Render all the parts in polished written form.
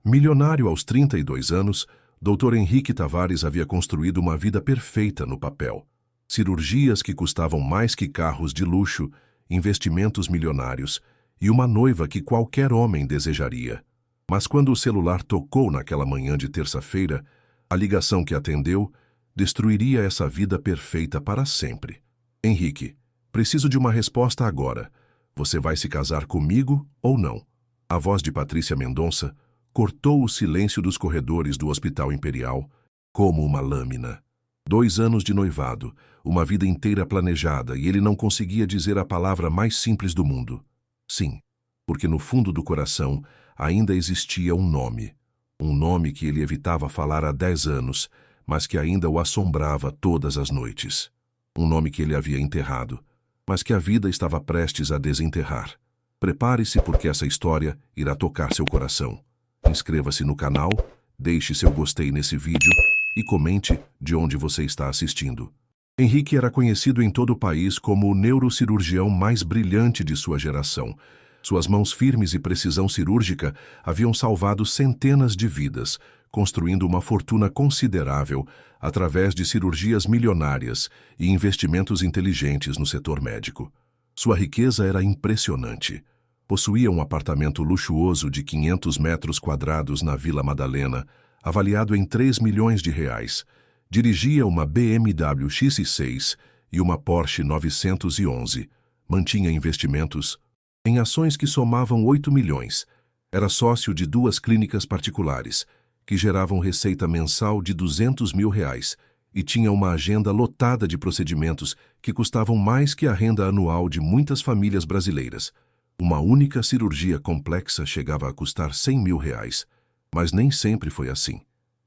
Milionário aos 32 anos, Dr. Henrique Tavares havia construído uma vida perfeita no papel. Cirurgias que custavam mais que carros de luxo, investimentos milionários e uma noiva que qualquer homem desejaria. Mas quando o celular tocou naquela manhã de terça-feira, a ligação que atendeu destruiria essa vida perfeita para sempre. Henrique, preciso de uma resposta agora. Você vai se casar comigo ou não? A voz de Patrícia Mendonça cortou o silêncio dos corredores do Hospital Imperial como uma lâmina. 2 anos de noivado, uma vida inteira planejada, e ele não conseguia dizer a palavra mais simples do mundo. Sim, porque no fundo do coração ainda existia um nome que ele evitava falar há 10 anos, mas que ainda o assombrava todas as noites. Um nome que ele havia enterrado, mas que a vida estava prestes a desenterrar. Prepare-se, porque essa história irá tocar seu coração. Inscreva-se no canal, deixe seu gostei nesse vídeo e comente de onde você está assistindo. Henrique era conhecido em todo o país como o neurocirurgião mais brilhante de sua geração. Suas mãos firmes e precisão cirúrgica haviam salvado centenas de vidas, construindo uma fortuna considerável através de cirurgias milionárias e investimentos inteligentes no setor médico. Sua riqueza era impressionante. Possuía um apartamento luxuoso de 500 metros quadrados na Vila Madalena, avaliado em 3 milhões de reais. Dirigia uma BMW X6 e uma Porsche 911. Mantinha investimentos em ações que somavam 8 milhões. Era sócio de 2 clínicas particulares, que geravam receita mensal de 200 mil reais, e tinha uma agenda lotada de procedimentos que custavam mais que a renda anual de muitas famílias brasileiras. Uma única cirurgia complexa chegava a custar 100 mil reais, mas nem sempre foi assim.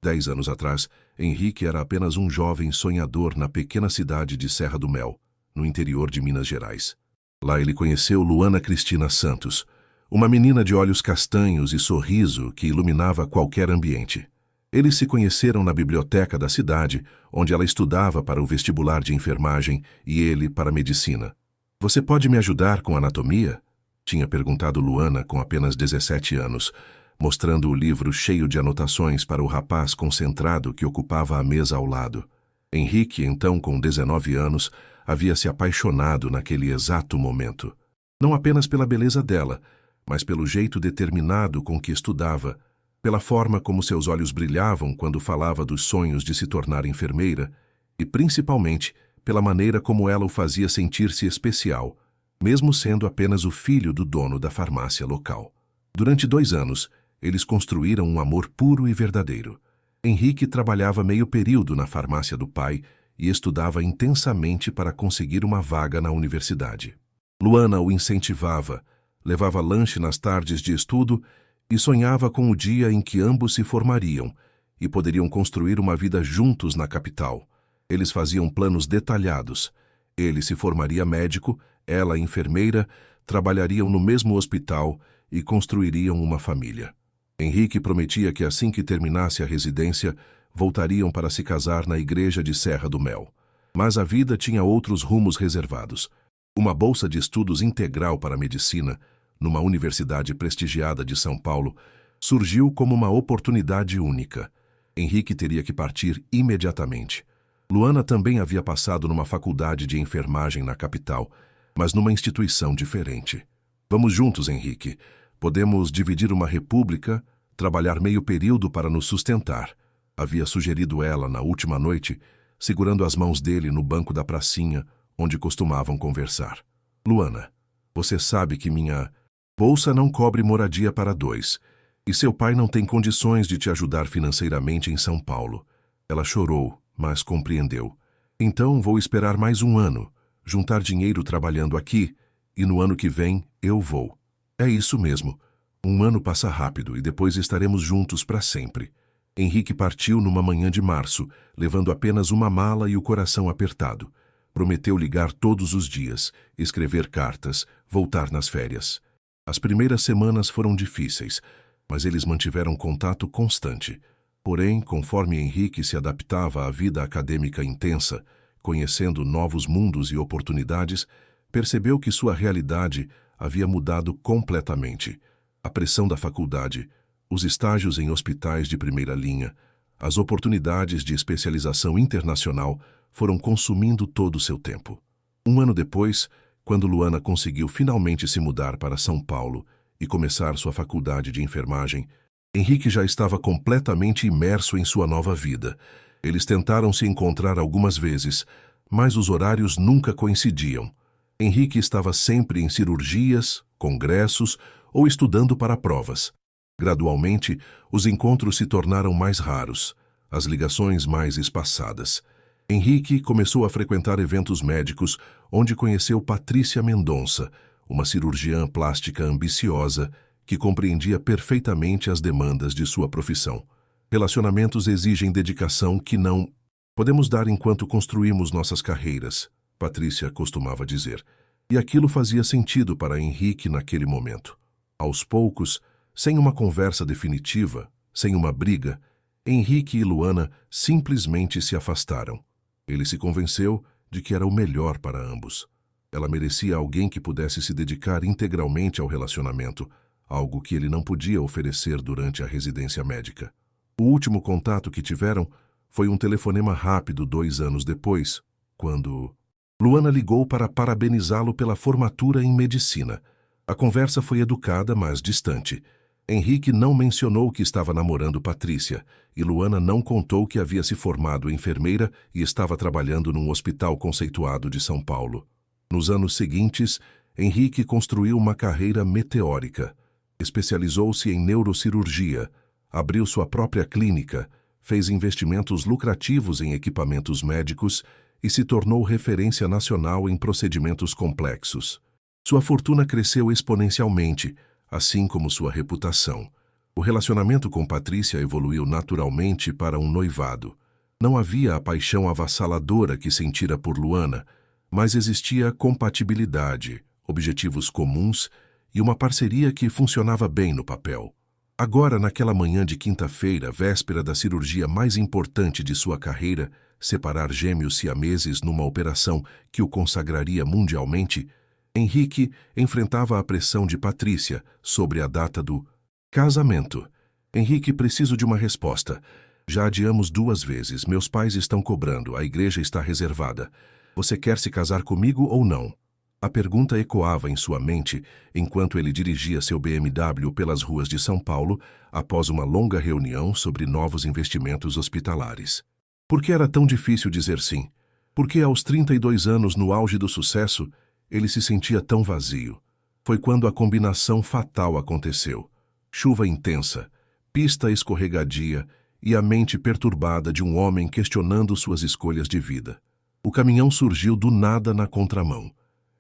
10 anos atrás, Henrique era apenas um jovem sonhador na pequena cidade de Serra do Mel, no interior de Minas Gerais. Lá ele conheceu Luana Cristina Santos, uma menina de olhos castanhos e sorriso que iluminava qualquer ambiente. Eles se conheceram na biblioteca da cidade, onde ela estudava para o vestibular de enfermagem e ele para medicina. "Você pode me ajudar com anatomia?" tinha perguntado Luana com apenas 17 anos, mostrando o livro cheio de anotações para o rapaz concentrado que ocupava a mesa ao lado. Henrique, então com 19 anos, havia se apaixonado naquele exato momento. Não apenas pela beleza dela, mas pelo jeito determinado com que estudava, pela forma como seus olhos brilhavam quando falava dos sonhos de se tornar enfermeira, e principalmente pela maneira como ela o fazia sentir-se especial, mesmo sendo apenas o filho do dono da farmácia local. Durante 2 anos, eles construíram um amor puro e verdadeiro. Henrique trabalhava meio período na farmácia do pai e estudava intensamente para conseguir uma vaga na universidade. Luana o incentivava, levava lanche nas tardes de estudo e sonhava com o dia em que ambos se formariam e poderiam construir uma vida juntos na capital. Eles faziam planos detalhados. Ele se formaria médico, ela enfermeira, trabalhariam no mesmo hospital e construiriam uma família. Henrique prometia que assim que terminasse a residência, voltariam para se casar na igreja de Serra do Mel. Mas a vida tinha outros rumos reservados. Uma bolsa de estudos integral para medicina, numa universidade prestigiada de São Paulo, surgiu como uma oportunidade única. Henrique teria que partir imediatamente. Luana também havia passado numa faculdade de enfermagem na capital, mas numa instituição diferente. "Vamos juntos, Henrique. Podemos dividir uma república, trabalhar meio período para nos sustentar", havia sugerido ela na última noite, segurando as mãos dele no banco da pracinha, onde costumavam conversar. "Luana, você sabe que minha bolsa não cobre moradia para 2, e seu pai não tem condições de te ajudar financeiramente em São Paulo." Ela chorou, mas compreendeu. "Então vou esperar mais 1 ano, juntar dinheiro trabalhando aqui, e no ano que vem eu vou." "É isso mesmo. 1 ano passa rápido e depois estaremos juntos para sempre." Henrique partiu numa manhã de março, levando apenas uma mala e o coração apertado. Prometeu ligar todos os dias, escrever cartas, voltar nas férias. As primeiras semanas foram difíceis, mas eles mantiveram contato constante. Porém, conforme Henrique se adaptava à vida acadêmica intensa, conhecendo novos mundos e oportunidades, percebeu que sua realidade havia mudado completamente. A pressão da faculdade, Os estágios em hospitais de primeira linha, as oportunidades de especialização internacional foram consumindo todo o seu tempo. Um ano depois, quando Luana conseguiu finalmente se mudar para São Paulo e começar sua faculdade de enfermagem, Henrique já estava completamente imerso em sua nova vida. Eles tentaram se encontrar algumas vezes, mas os horários nunca coincidiam. Henrique estava sempre em cirurgias, congressos ou estudando para provas. Gradualmente, os encontros se tornaram mais raros, as ligações mais espaçadas. Henrique começou a frequentar eventos médicos onde conheceu Patrícia Mendonça, uma cirurgiã plástica ambiciosa que compreendia perfeitamente as demandas de sua profissão. Relacionamentos exigem dedicação que não podemos dar enquanto construímos nossas carreiras, Patrícia costumava dizer. E aquilo fazia sentido para Henrique naquele momento. Aos poucos, sem uma conversa definitiva, sem uma briga, Henrique e Luana simplesmente se afastaram. Ele se convenceu de que era o melhor para ambos. Ela merecia alguém que pudesse se dedicar integralmente ao relacionamento, algo que ele não podia oferecer durante a residência médica. O último contato que tiveram foi um telefonema rápido 2 anos depois, quando Luana ligou para parabenizá-lo pela formatura em medicina. A conversa foi educada, mas distante. Henrique não mencionou que estava namorando Patrícia, e Luana não contou que havia se formado enfermeira e estava trabalhando num hospital conceituado de São Paulo. Nos anos seguintes, Henrique construiu uma carreira meteórica. Especializou-se em neurocirurgia, abriu sua própria clínica, fez investimentos lucrativos em equipamentos médicos e se tornou referência nacional em procedimentos complexos. Sua fortuna cresceu exponencialmente, assim como sua reputação. O relacionamento com Patrícia evoluiu naturalmente para um noivado. Não havia a paixão avassaladora que sentira por Luana, mas existia compatibilidade, objetivos comuns e uma parceria que funcionava bem no papel. Agora, naquela manhã de quinta-feira, véspera da cirurgia mais importante de sua carreira, separar gêmeos siameses numa operação que o consagraria mundialmente, Henrique enfrentava a pressão de Patrícia sobre a data do casamento. Henrique, preciso de uma resposta. Já adiamos 2 vezes, meus pais estão cobrando, a igreja está reservada. Você quer se casar comigo ou não? A pergunta ecoava em sua mente enquanto ele dirigia seu BMW pelas ruas de São Paulo após uma longa reunião sobre novos investimentos hospitalares. Por que era tão difícil dizer sim? Por que aos 32 anos, no auge do sucesso, ele se sentia tão vazio? Foi quando a combinação fatal aconteceu. Chuva intensa, pista escorregadia e a mente perturbada de um homem questionando suas escolhas de vida. O caminhão surgiu do nada na contramão.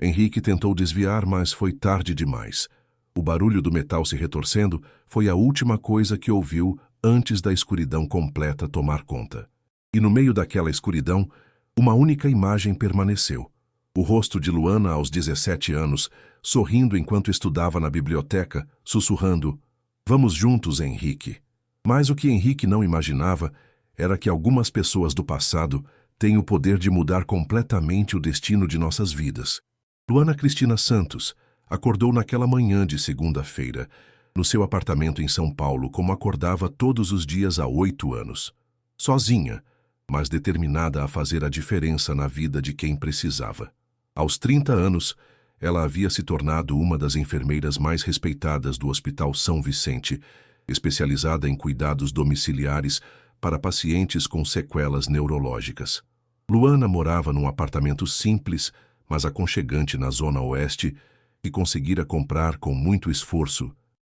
Henrique tentou desviar, mas foi tarde demais. O barulho do metal se retorcendo foi a última coisa que ouviu antes da escuridão completa tomar conta. E no meio daquela escuridão, uma única imagem permaneceu. O rosto de Luana aos 17 anos, sorrindo enquanto estudava na biblioteca, sussurrando: "Vamos juntos, Henrique." Mas o que Henrique não imaginava era que algumas pessoas do passado têm o poder de mudar completamente o destino de nossas vidas. Luana Cristina Santos acordou naquela manhã de segunda-feira, no seu apartamento em São Paulo, como acordava todos os dias há 8 anos. Sozinha, mas determinada a fazer a diferença na vida de quem precisava. Aos 30 anos, ela havia se tornado uma das enfermeiras mais respeitadas do Hospital São Vicente, especializada em cuidados domiciliares para pacientes com sequelas neurológicas. Luana morava num apartamento simples, mas aconchegante na Zona Oeste, que conseguira comprar com muito esforço,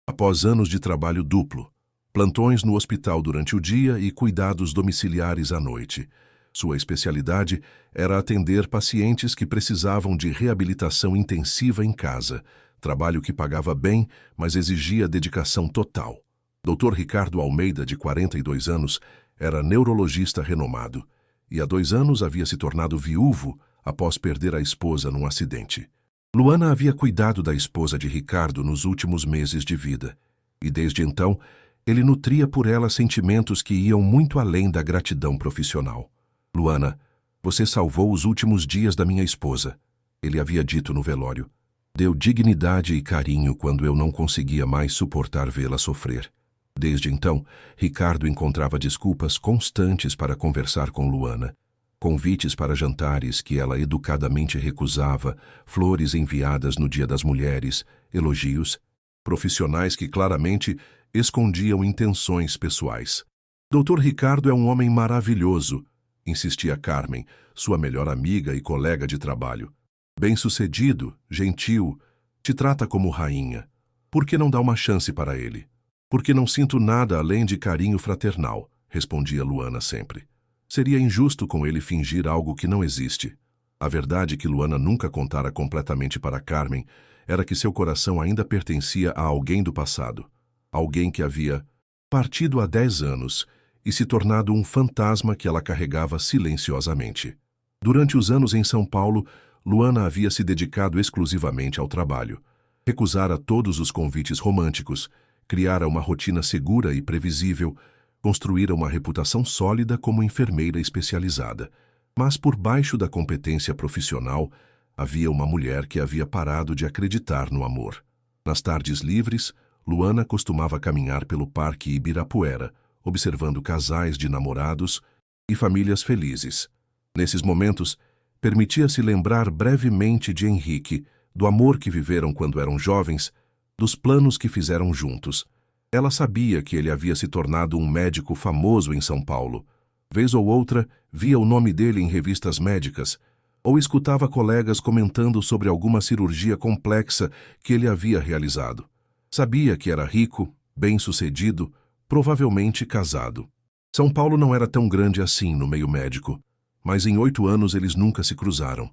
após anos de trabalho duplo, plantões no hospital durante o dia e cuidados domiciliares à noite. Sua especialidade era atender pacientes que precisavam de reabilitação intensiva em casa, trabalho que pagava bem, mas exigia dedicação total. Dr. Ricardo Almeida, de 42 anos, era neurologista renomado, e há 2 anos havia se tornado viúvo após perder a esposa num acidente. Luana havia cuidado da esposa de Ricardo nos últimos meses de vida, e desde então ele nutria por ela sentimentos que iam muito além da gratidão profissional. "Luana, você salvou os últimos dias da minha esposa", ele havia dito no velório. "Deu dignidade e carinho quando eu não conseguia mais suportar vê-la sofrer." Desde então, Ricardo encontrava desculpas constantes para conversar com Luana. Convites para jantares que ela educadamente recusava, flores enviadas no Dia das Mulheres, elogios, profissionais que claramente escondiam intenções pessoais. Doutor Ricardo é um homem maravilhoso, insistia Carmen, sua melhor amiga e colega de trabalho. Bem-sucedido, gentil, te trata como rainha. Por que não dá uma chance para ele? Porque não sinto nada além de carinho fraternal, respondia Luana sempre. Seria injusto com ele fingir algo que não existe. A verdade que Luana nunca contara completamente para Carmen era que seu coração ainda pertencia a alguém do passado. Alguém que havia partido há 10 anos e se tornado um fantasma que ela carregava silenciosamente. Durante os anos em São Paulo, Luana havia se dedicado exclusivamente ao trabalho. Recusara todos os convites românticos, criara uma rotina segura e previsível, construíra uma reputação sólida como enfermeira especializada. Mas por baixo da competência profissional, havia uma mulher que havia parado de acreditar no amor. Nas tardes livres, Luana costumava caminhar pelo Parque Ibirapuera, observando casais de namorados e famílias felizes. Nesses momentos, permitia-se lembrar brevemente de Henrique, do amor que viveram quando eram jovens, dos planos que fizeram juntos. Ela sabia que ele havia se tornado um médico famoso em São Paulo. Vez ou outra, via o nome dele em revistas médicas, ou escutava colegas comentando sobre alguma cirurgia complexa que ele havia realizado. Sabia que era rico, bem-sucedido, provavelmente casado. São Paulo não era tão grande assim no meio médico, mas em 8 anos eles nunca se cruzaram.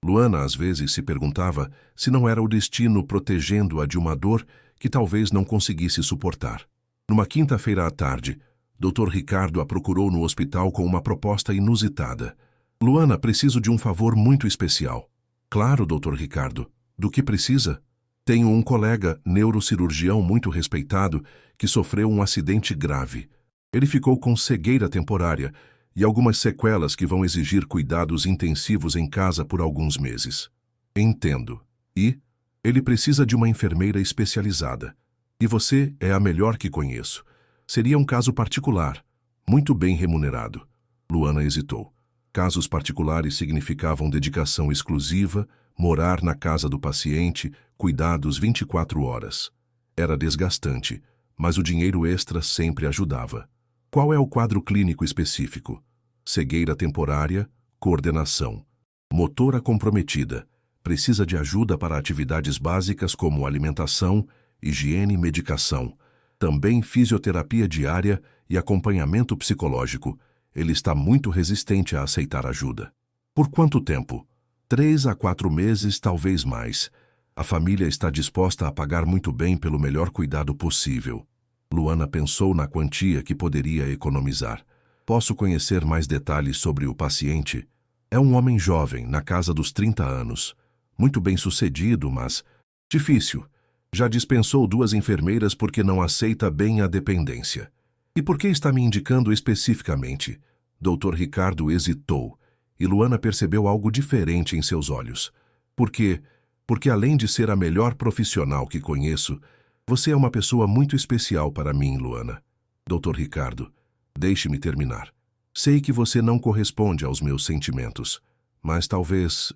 Luana às vezes se perguntava se não era o destino protegendo-a de uma dor que talvez não conseguisse suportar. Numa quinta-feira à tarde, Dr. Ricardo a procurou no hospital com uma proposta inusitada. Luana, preciso de um favor muito especial. Claro, Dr. Ricardo. Do que precisa? Tenho um colega, neurocirurgião muito respeitado, que sofreu um acidente grave. Ele ficou com cegueira temporária e algumas sequelas que vão exigir cuidados intensivos em casa por alguns meses. Entendo. E? Ele precisa de uma enfermeira especializada. E você é a melhor que conheço. Seria um caso particular, muito bem remunerado. Luana hesitou. Casos particulares significavam dedicação exclusiva, morar na casa do paciente, cuidados 24 horas. Era desgastante, mas o dinheiro extra sempre ajudava. Qual é o quadro clínico específico? Cegueira temporária, coordenação. Motora comprometida. Precisa de ajuda para atividades básicas como alimentação, higiene e medicação. Também fisioterapia diária e acompanhamento psicológico. Ele está muito resistente a aceitar ajuda. Por quanto tempo? 3 a 4 meses, talvez mais. A família está disposta a pagar muito bem pelo melhor cuidado possível. Luana pensou na quantia que poderia economizar. Posso conhecer mais detalhes sobre o paciente? É um homem jovem, na casa dos 30 anos. Muito bem-sucedido, mas difícil. Já dispensou 2 enfermeiras porque não aceita bem a dependência. E por que está me indicando especificamente? Dr. Ricardo hesitou, e Luana percebeu algo diferente em seus olhos. Por quê? Porque além de ser a melhor profissional que conheço, você é uma pessoa muito especial para mim, Luana. Dr. Ricardo, deixe-me terminar. Sei que você não corresponde aos meus sentimentos, mas talvez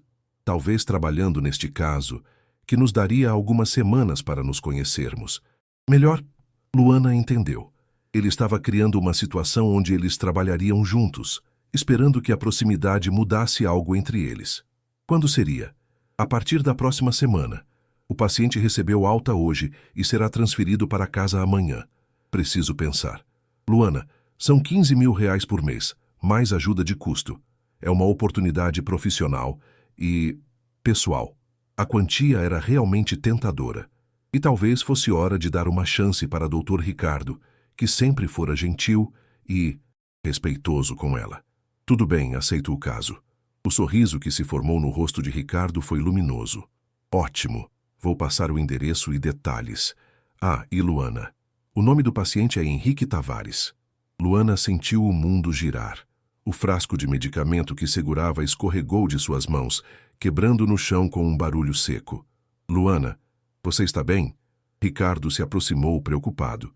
trabalhando neste caso, que nos daria algumas semanas para nos conhecermos. Melhor, Luana entendeu. Ele estava criando uma situação onde eles trabalhariam juntos, esperando que a proximidade mudasse algo entre eles. Quando seria? A partir da próxima semana. O paciente recebeu alta hoje e será transferido para casa amanhã. Preciso pensar. Luana, são 15 mil reais por mês, mais ajuda de custo. É uma oportunidade profissional e pessoal. A quantia era realmente tentadora. E talvez fosse hora de dar uma chance para Dr. Ricardo, que sempre fora gentil e respeitoso com ela. Tudo bem, aceito o caso. O sorriso que se formou no rosto de Ricardo foi luminoso. Ótimo. Vou passar o endereço e detalhes. Ah, e Luana. O nome do paciente é Henrique Tavares. Luana sentiu o mundo girar. O frasco de medicamento que segurava escorregou de suas mãos, quebrando no chão com um barulho seco. Luana, você está bem? Ricardo se aproximou preocupado.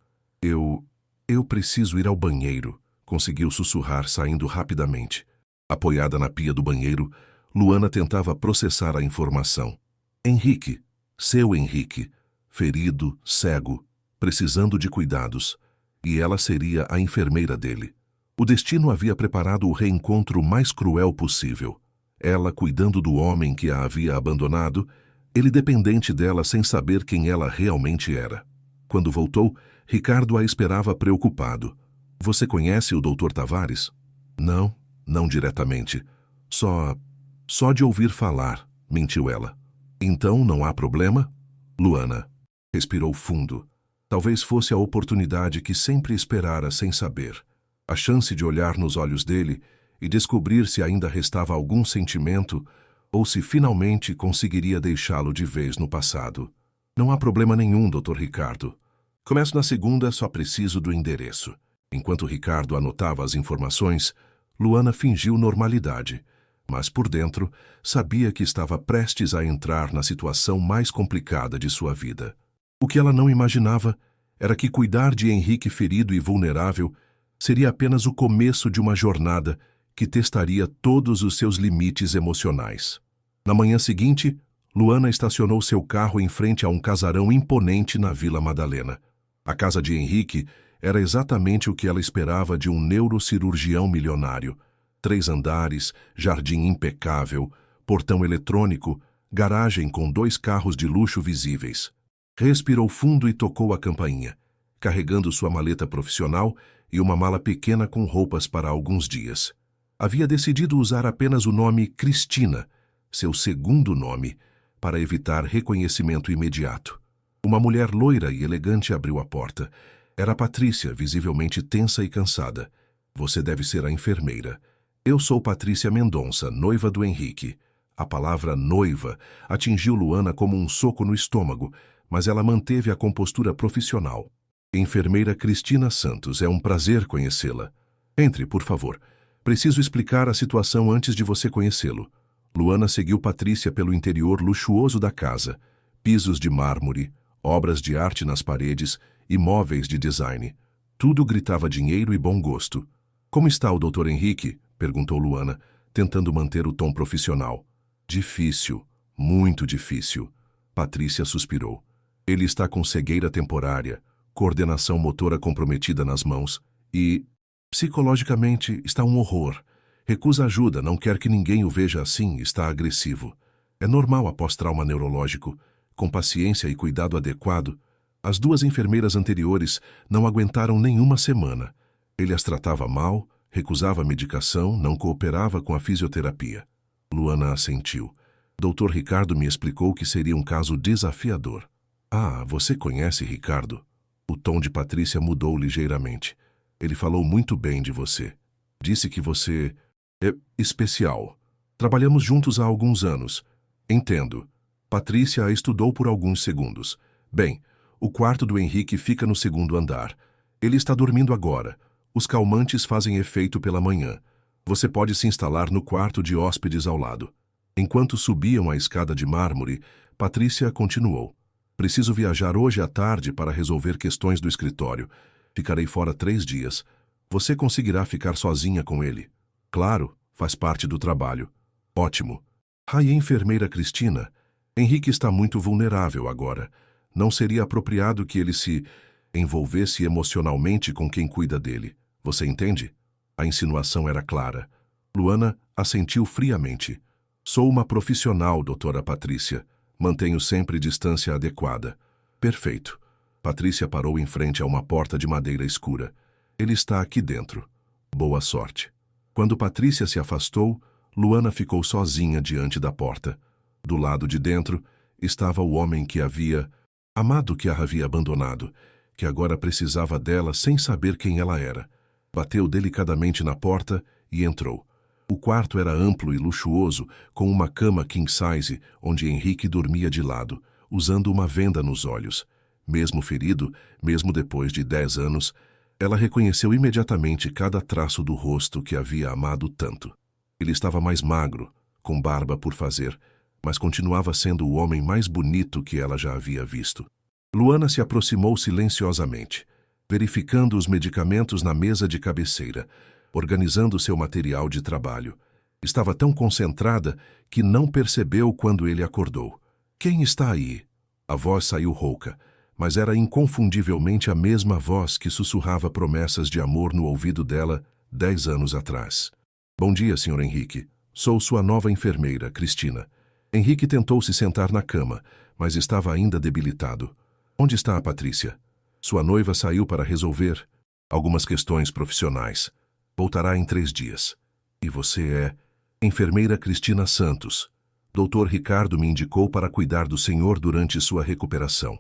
Eu preciso ir ao banheiro, conseguiu sussurrar, saindo rapidamente. Apoiada na pia do banheiro, Luana tentava processar a informação. Henrique, seu Henrique, ferido, cego, precisando de cuidados, e ela seria a enfermeira dele. O destino havia preparado o reencontro mais cruel possível. Ela cuidando do homem que a havia abandonado, ele dependente dela sem saber quem ela realmente era. Quando voltou, Ricardo a esperava preocupado. Você conhece o Dr. Tavares? Não, não diretamente. Só de ouvir falar, mentiu ela. Então não há problema? Luana respirou fundo. Talvez fosse a oportunidade que sempre esperara sem saber. A chance de olhar nos olhos dele e descobrir se ainda restava algum sentimento ou se finalmente conseguiria deixá-lo de vez no passado. Não há problema nenhum, Dr. Ricardo. Começo na segunda, só preciso do endereço. Enquanto Ricardo anotava as informações, Luana fingiu normalidade, mas por dentro sabia que estava prestes a entrar na situação mais complicada de sua vida. O que ela não imaginava era que cuidar de Henrique ferido e vulnerável seria apenas o começo de uma jornada que testaria todos os seus limites emocionais. Na manhã seguinte, Luana estacionou seu carro em frente a um casarão imponente na Vila Madalena. A casa de Henrique era exatamente o que ela esperava de um neurocirurgião milionário. 3 andares, jardim impecável, portão eletrônico, garagem com 2 carros de luxo visíveis. Respirou fundo e tocou a campainha, carregando sua maleta profissional e uma mala pequena com roupas para alguns dias. Havia decidido usar apenas o nome Cristina, seu segundo nome, para evitar reconhecimento imediato. Uma mulher loira e elegante abriu a porta. Era Patrícia, visivelmente tensa e cansada. Você deve ser a enfermeira. Eu sou Patrícia Mendonça, noiva do Henrique. A palavra noiva atingiu Luana como um soco no estômago, mas ela manteve a compostura profissional. Enfermeira Cristina Santos, é um prazer conhecê-la. Entre, por favor. Preciso explicar a situação antes de você conhecê-lo. Luana seguiu Patrícia pelo interior luxuoso da casa. Pisos de mármore, obras de arte nas paredes e móveis de design. Tudo gritava dinheiro e bom gosto. Como está o Dr. Henrique? Perguntou Luana, tentando manter o tom profissional. Difícil, muito difícil. Patrícia suspirou. Ele está com cegueira temporária, coordenação motora comprometida nas mãos e, psicologicamente, está um horror. Recusa ajuda, não quer que ninguém o veja assim, está agressivo. É normal após trauma neurológico. Com paciência e cuidado adequado, as 2 enfermeiras anteriores não aguentaram nenhuma semana. Ele as tratava mal, recusava medicação, não cooperava com a fisioterapia. Luana assentiu. Dr. Ricardo me explicou que seria um caso desafiador. Ah, você conhece Ricardo? O tom de Patrícia mudou ligeiramente. Ele falou muito bem de você. Disse que você é especial. Trabalhamos juntos há alguns anos. Entendo. Patrícia a estudou por alguns segundos. Bem, o quarto do Henrique fica no 2º andar. Ele está dormindo agora. Os calmantes fazem efeito pela manhã. Você pode se instalar no quarto de hóspedes ao lado. Enquanto subiam a escada de mármore, Patrícia continuou. Preciso viajar hoje à tarde para resolver questões do escritório. Ficarei fora 3 dias. Você conseguirá ficar sozinha com ele? Claro, faz parte do trabalho. Ótimo. Ai, enfermeira Cristina, Henrique está muito vulnerável agora. Não seria apropriado que ele se envolvesse emocionalmente com quem cuida dele. Você entende? A insinuação era clara. Luana assentiu friamente. Sou uma profissional, doutora Patrícia. Mantenho sempre distância adequada. Perfeito. Patrícia parou em frente a uma porta de madeira escura. Ele está aqui dentro. Boa sorte. Quando Patrícia se afastou, Luana ficou sozinha diante da porta. Do lado de dentro estava o homem que havia amado, que a havia abandonado, que agora precisava dela sem saber quem ela era. Bateu delicadamente na porta e entrou. O quarto era amplo e luxuoso, com uma cama king size, onde Henrique dormia de lado, usando uma venda nos olhos. Mesmo ferido, mesmo depois de 10 anos, ela reconheceu imediatamente cada traço do rosto que havia amado tanto. Ele estava mais magro, com barba por fazer, mas continuava sendo o homem mais bonito que ela já havia visto. Luana se aproximou silenciosamente. verificando os medicamentos na mesa de cabeceira, organizando seu material de trabalho. Estava tão concentrada que não percebeu quando ele acordou. Quem está aí? A voz saiu rouca, mas era inconfundivelmente a mesma voz que sussurrava promessas de amor no ouvido dela 10 anos atrás. Bom dia, Sr. Henrique. Sou sua nova enfermeira, Cristina. Henrique tentou se sentar na cama, mas estava ainda debilitado. Onde está a Patrícia? Sua noiva saiu para resolver algumas questões profissionais. Voltará em 3 dias. E você é? Enfermeira Cristina Santos. Dr. Ricardo me indicou para cuidar do senhor durante sua recuperação.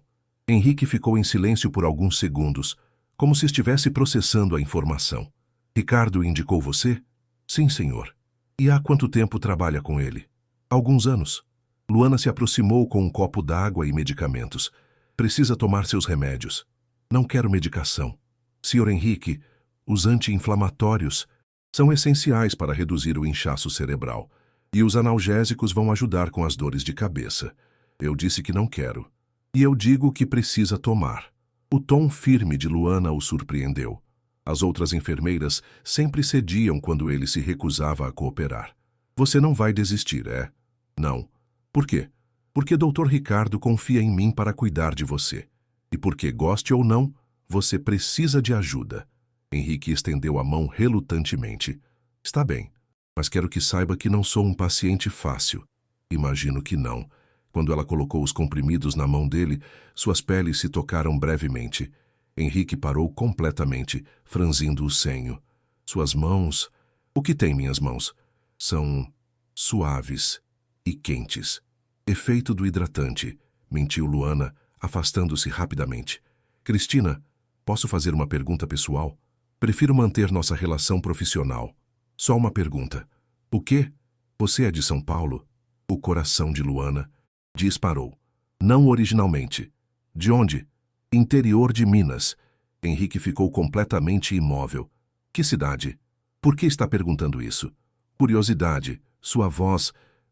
Henrique ficou em silêncio por alguns segundos, como se estivesse processando a informação. Ricardo indicou você? Sim, senhor. E há quanto tempo trabalha com ele? Alguns anos. Luana se aproximou com um copo d'água e medicamentos. Precisa tomar seus remédios. Não quero medicação. Sr. Henrique, os anti-inflamatórios são essenciais para reduzir o inchaço cerebral. E os analgésicos vão ajudar com as dores de cabeça. Eu disse que não quero. E eu digo que precisa tomar. O tom firme de Luana o surpreendeu. As outras enfermeiras sempre cediam quando ele se recusava a cooperar. Você não vai desistir, é? Não. Por quê? Porque Dr. Ricardo confia em mim para cuidar de você. E porque, goste ou não, você precisa de ajuda. Henrique estendeu a mão relutantemente. Está bem, mas quero que saiba que não sou um paciente fácil. Imagino que não. Quando ela colocou os comprimidos na mão dele, suas peles se tocaram brevemente. Henrique parou completamente, franzindo o senho. Suas mãos... O que tem minhas mãos? São suaves e quentes. Efeito do hidratante, mentiu Luana, afastando-se rapidamente. Cristina, posso fazer uma pergunta pessoal? Prefiro manter nossa relação profissional. Só uma pergunta. O quê? Você é de São Paulo? O coração de Luana disparou. Não originalmente. De onde? Interior de Minas. Henrique ficou completamente imóvel. Que cidade? Por que está perguntando isso? Curiosidade. Sua voz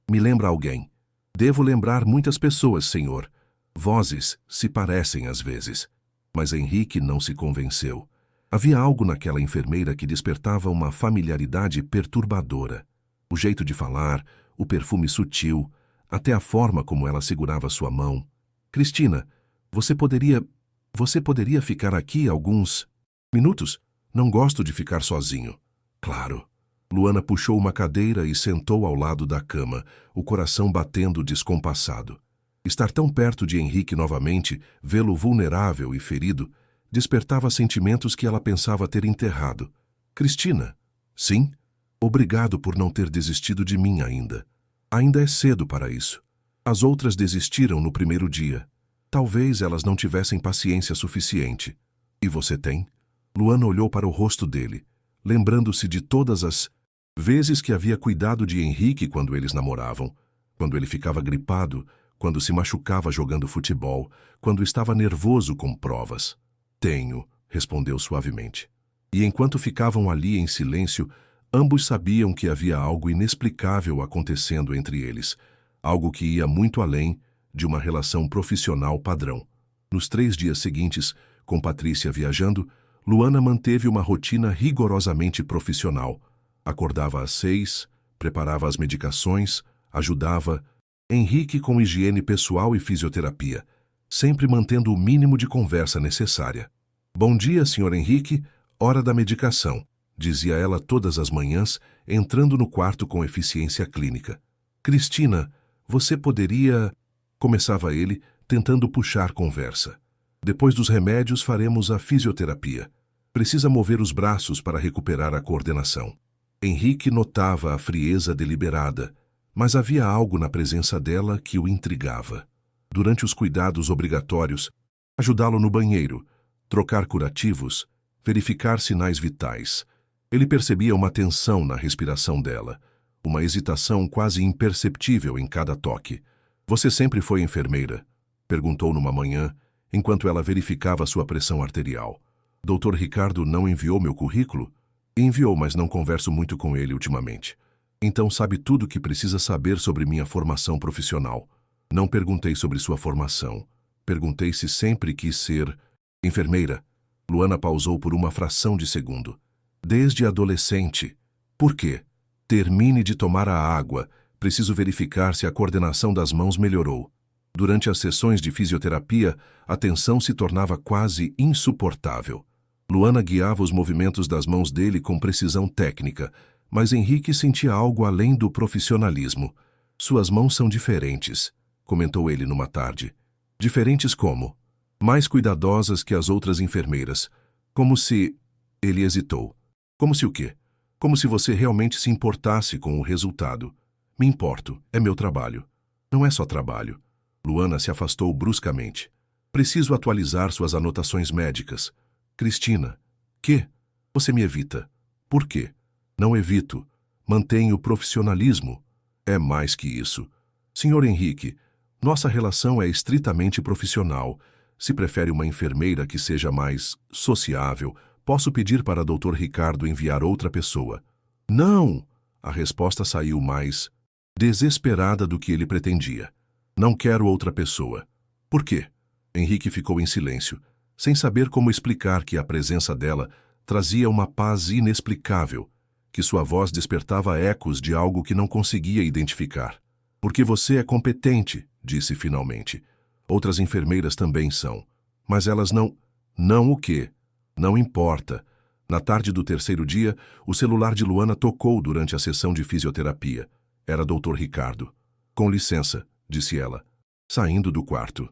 me lembra alguém. Devo lembrar muitas pessoas, senhor. Vozes se parecem às vezes. Mas Henrique não se convenceu. Havia algo naquela enfermeira que despertava uma familiaridade perturbadora. O jeito de falar, o perfume sutil, até a forma como ela segurava sua mão. Cristina, você poderia ficar aqui alguns minutos? Não gosto de ficar sozinho. Claro. Luana puxou uma cadeira e sentou ao lado da cama, o coração batendo descompassado. Estar tão perto de Henrique novamente, vê-lo vulnerável e ferido, despertava sentimentos que ela pensava ter enterrado. Cristina? Sim? Obrigado por não ter desistido de mim ainda. Ainda é cedo para isso. As outras desistiram no primeiro dia. Talvez elas não tivessem paciência suficiente. E você tem? Luana olhou para o rosto dele, lembrando-se de todas as vezes que havia cuidado de Henrique quando eles namoravam, quando ele ficava gripado, quando se machucava jogando futebol, quando estava nervoso com provas. Tenho, respondeu suavemente. E enquanto ficavam ali em silêncio, ambos sabiam que havia algo inexplicável acontecendo entre eles, algo que ia muito além de uma relação profissional padrão. Nos 3 dias seguintes, com Patrícia viajando, Luana manteve uma rotina rigorosamente profissional. Acordava às 6, preparava as medicações, ajudava Henrique com higiene pessoal e fisioterapia, sempre mantendo o mínimo de conversa necessária. Bom dia, Sr. Henrique, hora da medicação, dizia ela todas as manhãs, entrando no quarto com eficiência clínica. Cristina, você poderia... Começava ele, tentando puxar conversa. Depois dos remédios faremos a fisioterapia. Precisa mover os braços para recuperar a coordenação. Henrique notava a frieza deliberada, mas havia algo na presença dela que o intrigava. Durante os cuidados obrigatórios, ajudá-lo no banheiro, trocar curativos, verificar sinais vitais. Ele percebia uma tensão na respiração dela, uma hesitação quase imperceptível em cada toque. Você sempre foi enfermeira? Perguntou numa manhã, enquanto ela verificava sua pressão arterial. Dr. Ricardo não enviou meu currículo? Enviou, mas não converso muito com ele ultimamente. Então sabe tudo o que precisa saber sobre minha formação profissional. Não perguntei sobre sua formação. Perguntei se sempre quis ser enfermeira. Luana pausou por uma fração de segundo. Desde adolescente. Por quê? Termine de tomar a água. Preciso verificar se a coordenação das mãos melhorou. Durante as sessões de fisioterapia, a tensão se tornava quase insuportável. Luana guiava os movimentos das mãos dele com precisão técnica, mas Henrique sentia algo além do profissionalismo. Suas mãos são diferentes, comentou ele numa tarde. Diferentes como? Mais cuidadosas que as outras enfermeiras. Como se... Ele hesitou. Como se o quê? Como se você realmente se importasse com o resultado. Me importo, é meu trabalho. Não é só trabalho. Luana se afastou bruscamente. Preciso atualizar suas anotações médicas. Cristina. Que? Você me evita. Por quê? Não evito. Mantenho o profissionalismo. É mais que isso. Senhor Henrique, nossa relação é estritamente profissional. Se prefere uma enfermeira que seja mais sociável, posso pedir para Dr. Ricardo enviar outra pessoa. Não! A resposta saiu mais desesperada do que ele pretendia. Não quero outra pessoa. Por quê? Henrique ficou em silêncio, sem saber como explicar que a presença dela trazia uma paz inexplicável, que sua voz despertava ecos de algo que não conseguia identificar. Porque você é competente, disse finalmente. Outras enfermeiras também são. Mas elas não... Não o quê? Não importa. Na tarde do terceiro dia, o celular de Luana tocou durante a sessão de fisioterapia. Era Dr. Ricardo. Com licença, disse ela, saindo do quarto.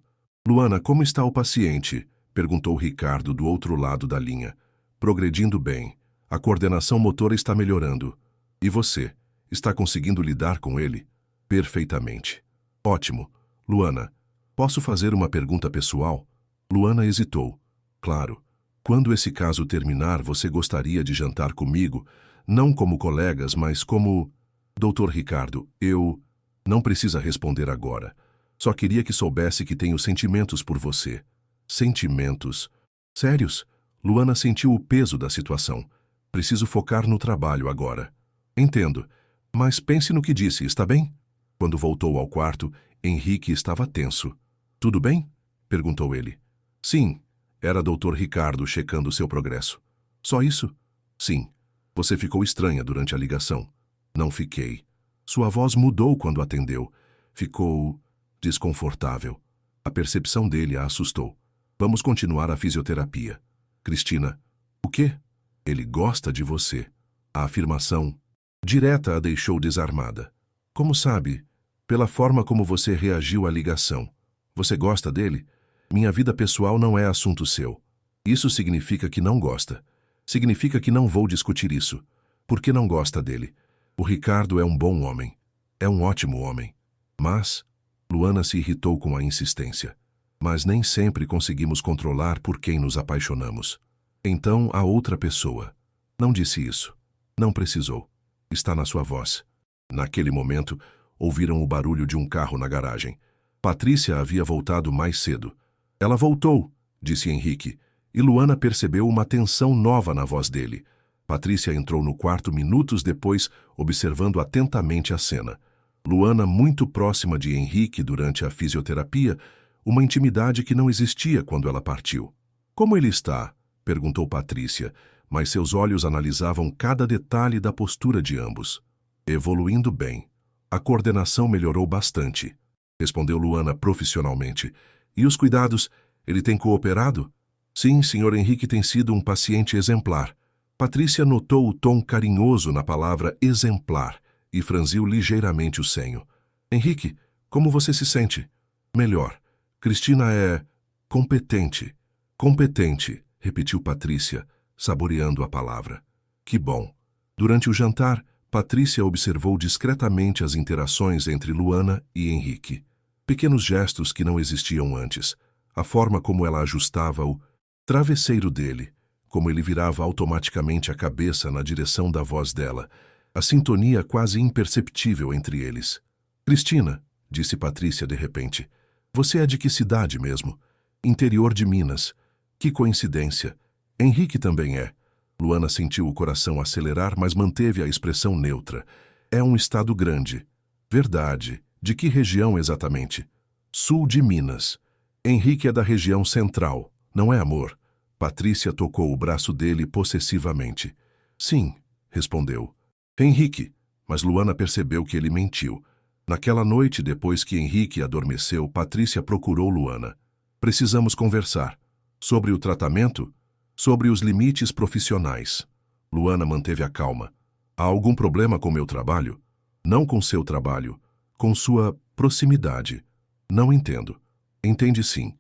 Luana, como está o paciente? Perguntou Ricardo do outro lado da linha. Progredindo bem. A coordenação motora está melhorando. E você? Está conseguindo lidar com ele? Perfeitamente. Ótimo. Luana, posso fazer uma pergunta pessoal? Luana hesitou. Claro. Quando esse caso terminar, você gostaria de jantar comigo, não como colegas, mas como... Doutor Ricardo, eu... Não precisa responder agora. Só queria que soubesse que tenho sentimentos por você. Sentimentos? Sérios? Luana sentiu o peso da situação. Preciso focar no trabalho agora. Entendo. Mas pense no que disse, está bem? Quando voltou ao quarto, Henrique estava tenso. Tudo bem? Perguntou ele. Sim. Era Dr. Ricardo checando seu progresso. Só isso? Sim. Você ficou estranha durante a ligação. Não fiquei. Sua voz mudou quando atendeu. Ficou desconfortável. A percepção dele a assustou. Vamos continuar a fisioterapia. Cristina. O quê? Ele gosta de você. A afirmação direta a deixou desarmada. Como sabe? Pela forma como você reagiu à ligação. Você gosta dele? Minha vida pessoal não é assunto seu. Isso significa que não gosta. Significa que não vou discutir isso. Por que não gosta dele? O Ricardo é um bom homem. É um ótimo homem. Mas... Luana se irritou com a insistência. Mas nem sempre conseguimos controlar por quem nos apaixonamos. Então, a outra pessoa. Não disse isso. Não precisou. Está na sua voz. Naquele momento, ouviram o barulho de um carro na garagem. Patrícia havia voltado mais cedo. Ela voltou, disse Henrique, e Luana percebeu uma tensão nova na voz dele. Patrícia entrou no quarto minutos depois, observando atentamente a cena. Luana muito próxima de Henrique durante a fisioterapia, uma intimidade que não existia quando ela partiu. Como ele está? Perguntou Patrícia, mas seus olhos analisavam cada detalhe da postura de ambos. Evoluindo bem. A coordenação melhorou bastante, respondeu Luana profissionalmente. E os cuidados? Ele tem cooperado? Sim, Sr. Henrique tem sido um paciente exemplar. Patrícia notou o tom carinhoso na palavra exemplar e franziu ligeiramente o senho. Henrique, como você se sente? Melhor. Cristina é... competente. Competente, repetiu Patrícia, saboreando a palavra. Que bom. Durante o jantar, Patrícia observou discretamente as interações entre Luana e Henrique. Pequenos gestos que não existiam antes. A forma como ela ajustava o travesseiro dele, como ele virava automaticamente a cabeça na direção da voz dela, a sintonia quase imperceptível entre eles. Cristina, disse Patrícia de repente, você é de que cidade mesmo? Interior de Minas. Que coincidência. Henrique também é. Luana sentiu o coração acelerar, mas manteve a expressão neutra. É um estado grande. Verdade. De que região exatamente? Sul de Minas. Henrique é da região central, não é, amor? Patrícia tocou o braço dele possessivamente. Sim, respondeu. Henrique, mas Luana percebeu que ele mentiu. Naquela noite, depois que Henrique adormeceu, Patrícia procurou Luana. Precisamos conversar. Sobre o tratamento? Sobre os limites profissionais. Luana manteve a calma. Há algum problema com meu trabalho? Não com seu trabalho. Com sua proximidade. Não entendo. Entende sim.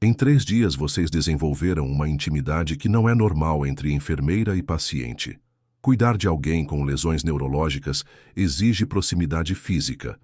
Em 3 dias vocês desenvolveram uma intimidade que não é normal entre enfermeira e paciente. Cuidar de alguém com lesões neurológicas exige proximidade física.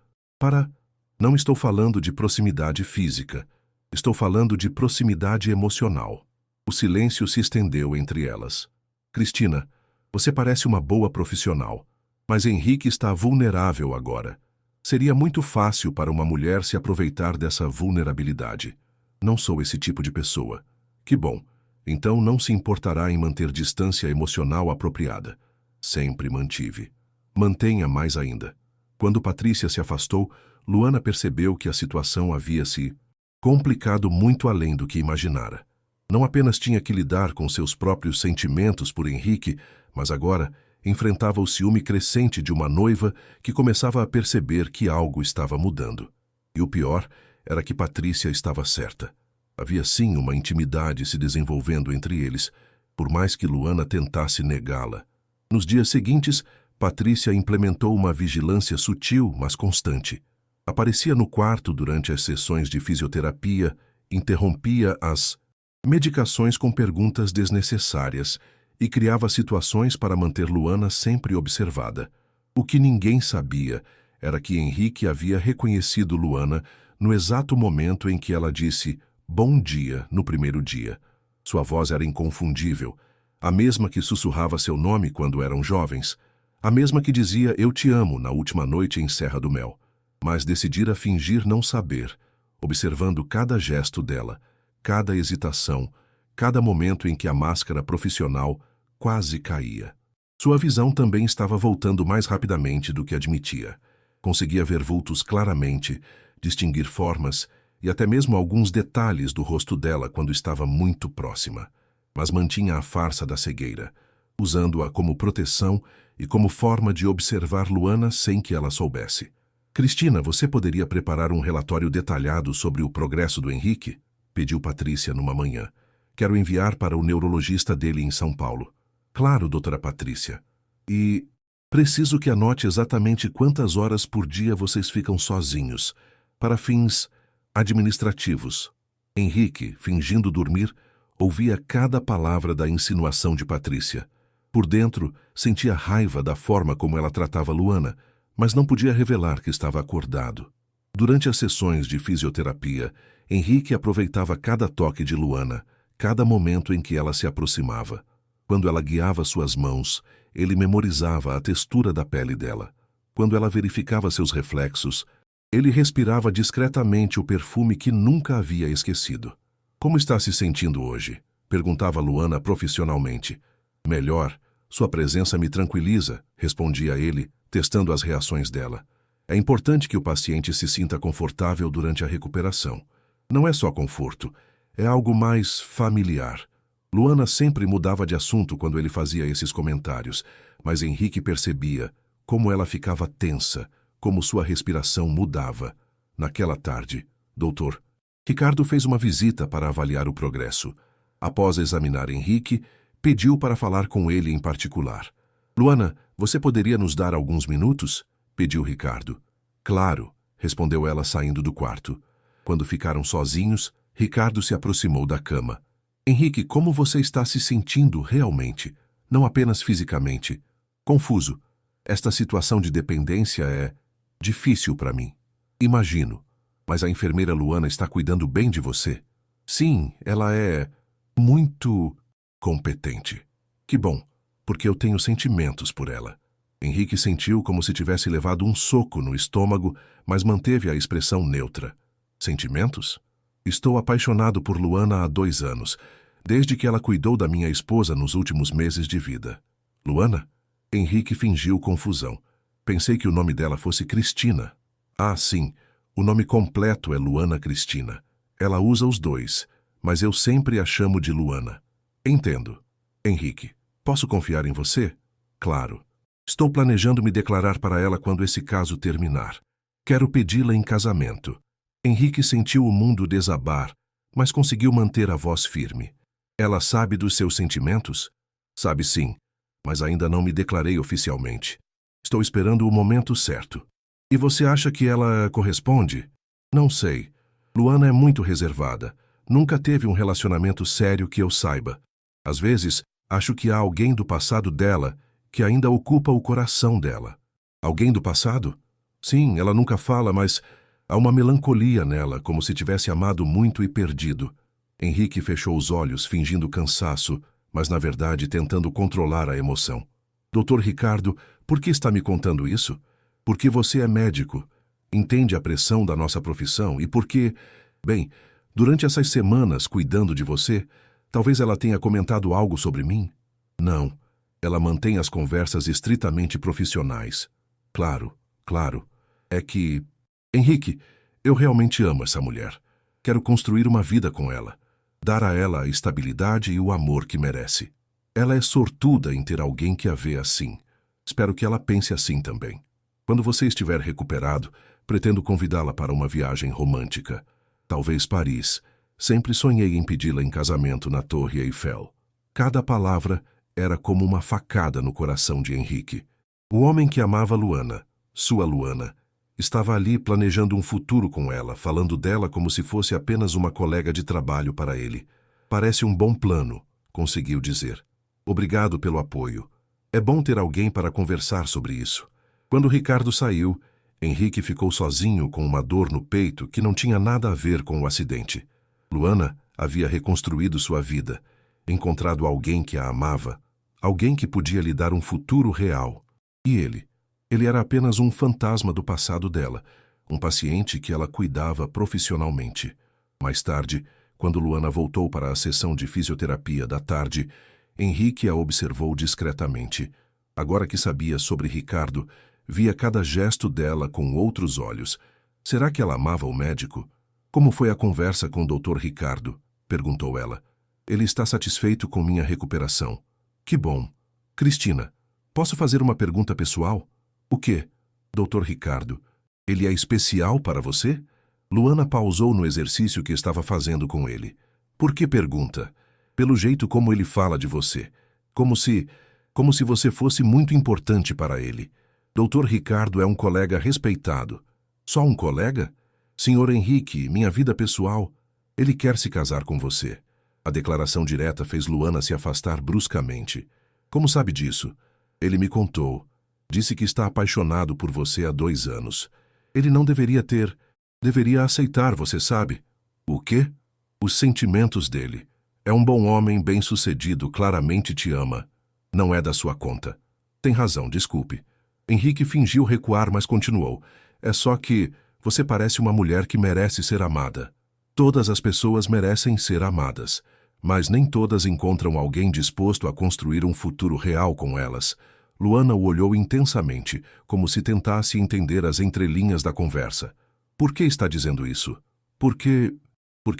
Não estou falando de proximidade física. Estou falando de proximidade emocional. O silêncio se estendeu entre elas. Cristina, você parece uma boa profissional, mas Henrique está vulnerável agora. Seria muito fácil para uma mulher se aproveitar dessa vulnerabilidade. Não sou esse tipo de pessoa. Que bom. Então não se importará em manter distância emocional apropriada. Sempre mantive. Mantenha mais ainda. Quando Patrícia se afastou, Luana percebeu que a situação havia se complicado muito além do que imaginara. Não apenas tinha que lidar com seus próprios sentimentos por Henrique, mas agora enfrentava o ciúme crescente de uma noiva que começava a perceber que algo estava mudando. E o pior era que Patrícia estava certa. Havia sim uma intimidade se desenvolvendo entre eles, por mais que Luana tentasse negá-la. Nos dias seguintes, Patrícia implementou uma vigilância sutil, mas constante. Aparecia no quarto durante as sessões de fisioterapia, interrompia as medicações com perguntas desnecessárias e criava situações para manter Luana sempre observada. O que ninguém sabia era que Henrique havia reconhecido Luana no exato momento em que ela disse "bom dia" no primeiro dia. Sua voz era inconfundível, a mesma que sussurrava seu nome quando eram jovens, a mesma que dizia "eu te amo" na última noite em Serra do Mel. Mas decidira fingir não saber, observando cada gesto dela, cada hesitação, cada momento em que a máscara profissional quase caía. Sua visão também estava voltando mais rapidamente do que admitia. Conseguia ver vultos claramente, distinguir formas e até mesmo alguns detalhes do rosto dela quando estava muito próxima. Mas mantinha a farsa da cegueira, usando-a como proteção e como forma de observar Luana sem que ela soubesse. Cristina, você poderia preparar um relatório detalhado sobre o progresso do Henrique? Pediu Patrícia numa manhã. Quero enviar para o neurologista dele em São Paulo. Claro, doutora Patrícia. E preciso que anote exatamente quantas horas por dia vocês ficam sozinhos, para fins administrativos. Henrique, fingindo dormir, ouvia cada palavra da insinuação de Patrícia. Por dentro, sentia raiva da forma como ela tratava Luana, mas não podia revelar que estava acordado. Durante as sessões de fisioterapia, Henrique aproveitava cada toque de Luana, cada momento em que ela se aproximava. Quando ela guiava suas mãos, ele memorizava a textura da pele dela. Quando ela verificava seus reflexos, ele respirava discretamente o perfume que nunca havia esquecido. Como está se sentindo hoje? Perguntava Luana profissionalmente. Melhor. Sua presença me tranquiliza, respondia ele, testando as reações dela. É importante que o paciente se sinta confortável durante a recuperação. Não é só conforto, é algo mais familiar. Luana sempre mudava de assunto quando ele fazia esses comentários, mas Henrique percebia como ela ficava tensa, como sua respiração mudava. Naquela tarde, doutor, Ricardo fez uma visita para avaliar o progresso. Após examinar Henrique, pediu para falar com ele em particular. Luana, você poderia nos dar alguns minutos? Pediu Ricardo. Claro, respondeu ela saindo do quarto. Quando ficaram sozinhos, Ricardo se aproximou da cama. Henrique, como você está se sentindo realmente? Não apenas fisicamente. Confuso. Esta situação de dependência é difícil para mim. Imagino. Mas a enfermeira Luana está cuidando bem de você? Sim, ela é muito competente. Que bom, porque eu tenho sentimentos por ela. Henrique sentiu como se tivesse levado um soco no estômago, mas manteve a expressão neutra. Sentimentos? Estou apaixonado por Luana há 2 anos, desde que ela cuidou da minha esposa nos últimos meses de vida. Luana? Henrique fingiu confusão. Pensei que o nome dela fosse Cristina. Ah, sim, o nome completo é Luana Cristina. Ela usa os dois, mas eu sempre a chamo de Luana. Entendo. Henrique, posso confiar em você? Claro. Estou planejando me declarar para ela quando esse caso terminar. Quero pedi-la em casamento. Henrique sentiu o mundo desabar, mas conseguiu manter a voz firme. Ela sabe dos seus sentimentos? Sabe sim, mas ainda não me declarei oficialmente. Estou esperando o momento certo. E você acha que ela corresponde? Não sei. Luana é muito reservada. Nunca teve um relacionamento sério que eu saiba. Às vezes, acho que há alguém do passado dela que ainda ocupa o coração dela. Alguém do passado? Sim, ela nunca fala, mas há uma melancolia nela, como se tivesse amado muito e perdido. Henrique fechou os olhos, fingindo cansaço, mas na verdade tentando controlar a emoção. Doutor Ricardo, por que está me contando isso? Porque você é médico, entende a pressão da nossa profissão e porque, bem, durante essas semanas cuidando de você, talvez ela tenha comentado algo sobre mim? Não. Ela mantém as conversas estritamente profissionais. Claro, claro. É que... Henrique, eu realmente amo essa mulher. Quero construir uma vida com ela. Dar a ela a estabilidade e o amor que merece. Ela é sortuda em ter alguém que a vê assim. Espero que ela pense assim também. Quando você estiver recuperado, pretendo convidá-la para uma viagem romântica. Talvez Paris. Sempre sonhei em pedi-la em casamento na Torre Eiffel. Cada palavra era como uma facada no coração de Henrique. O homem que amava Luana, sua Luana, estava ali planejando um futuro com ela, falando dela como se fosse apenas uma colega de trabalho para ele. Parece um bom plano, conseguiu dizer. Obrigado pelo apoio. É bom ter alguém para conversar sobre isso. Quando Ricardo saiu, Henrique ficou sozinho com uma dor no peito que não tinha nada a ver com o acidente. Luana havia reconstruído sua vida, encontrado alguém que a amava, alguém que podia lhe dar um futuro real. E ele? Ele era apenas um fantasma do passado dela, um paciente que ela cuidava profissionalmente. Mais tarde, quando Luana voltou para a sessão de fisioterapia da tarde, Henrique a observou discretamente. Agora que sabia sobre Ricardo, via cada gesto dela com outros olhos. Será que ela amava o médico? Como foi a conversa com o Dr. Ricardo? Perguntou ela. Ele está satisfeito com minha recuperação. Que bom. Cristina, posso fazer uma pergunta pessoal? O quê? Dr. Ricardo, ele é especial para você? Luana pausou no exercício que estava fazendo com ele. Por que pergunta? Pelo jeito como ele fala de você. Como se você fosse muito importante para ele. Dr. Ricardo é um colega respeitado. Só um colega? Senhor Henrique, minha vida pessoal. Ele quer se casar com você. A declaração direta fez Luana se afastar bruscamente. Como sabe disso? Ele me contou. Disse que está apaixonado por você há 2 anos. Ele não deveria ter... Deveria aceitar, você sabe. O quê? Os sentimentos dele. É um bom homem, bem-sucedido, claramente te ama. Não é da sua conta. Tem razão, desculpe. Henrique fingiu recuar, mas continuou. É só que você parece uma mulher que merece ser amada. Todas as pessoas merecem ser amadas, mas nem todas encontram alguém disposto a construir um futuro real com elas. Luana o olhou intensamente, como se tentasse entender as entrelinhas da conversa. Por que está dizendo isso? Porque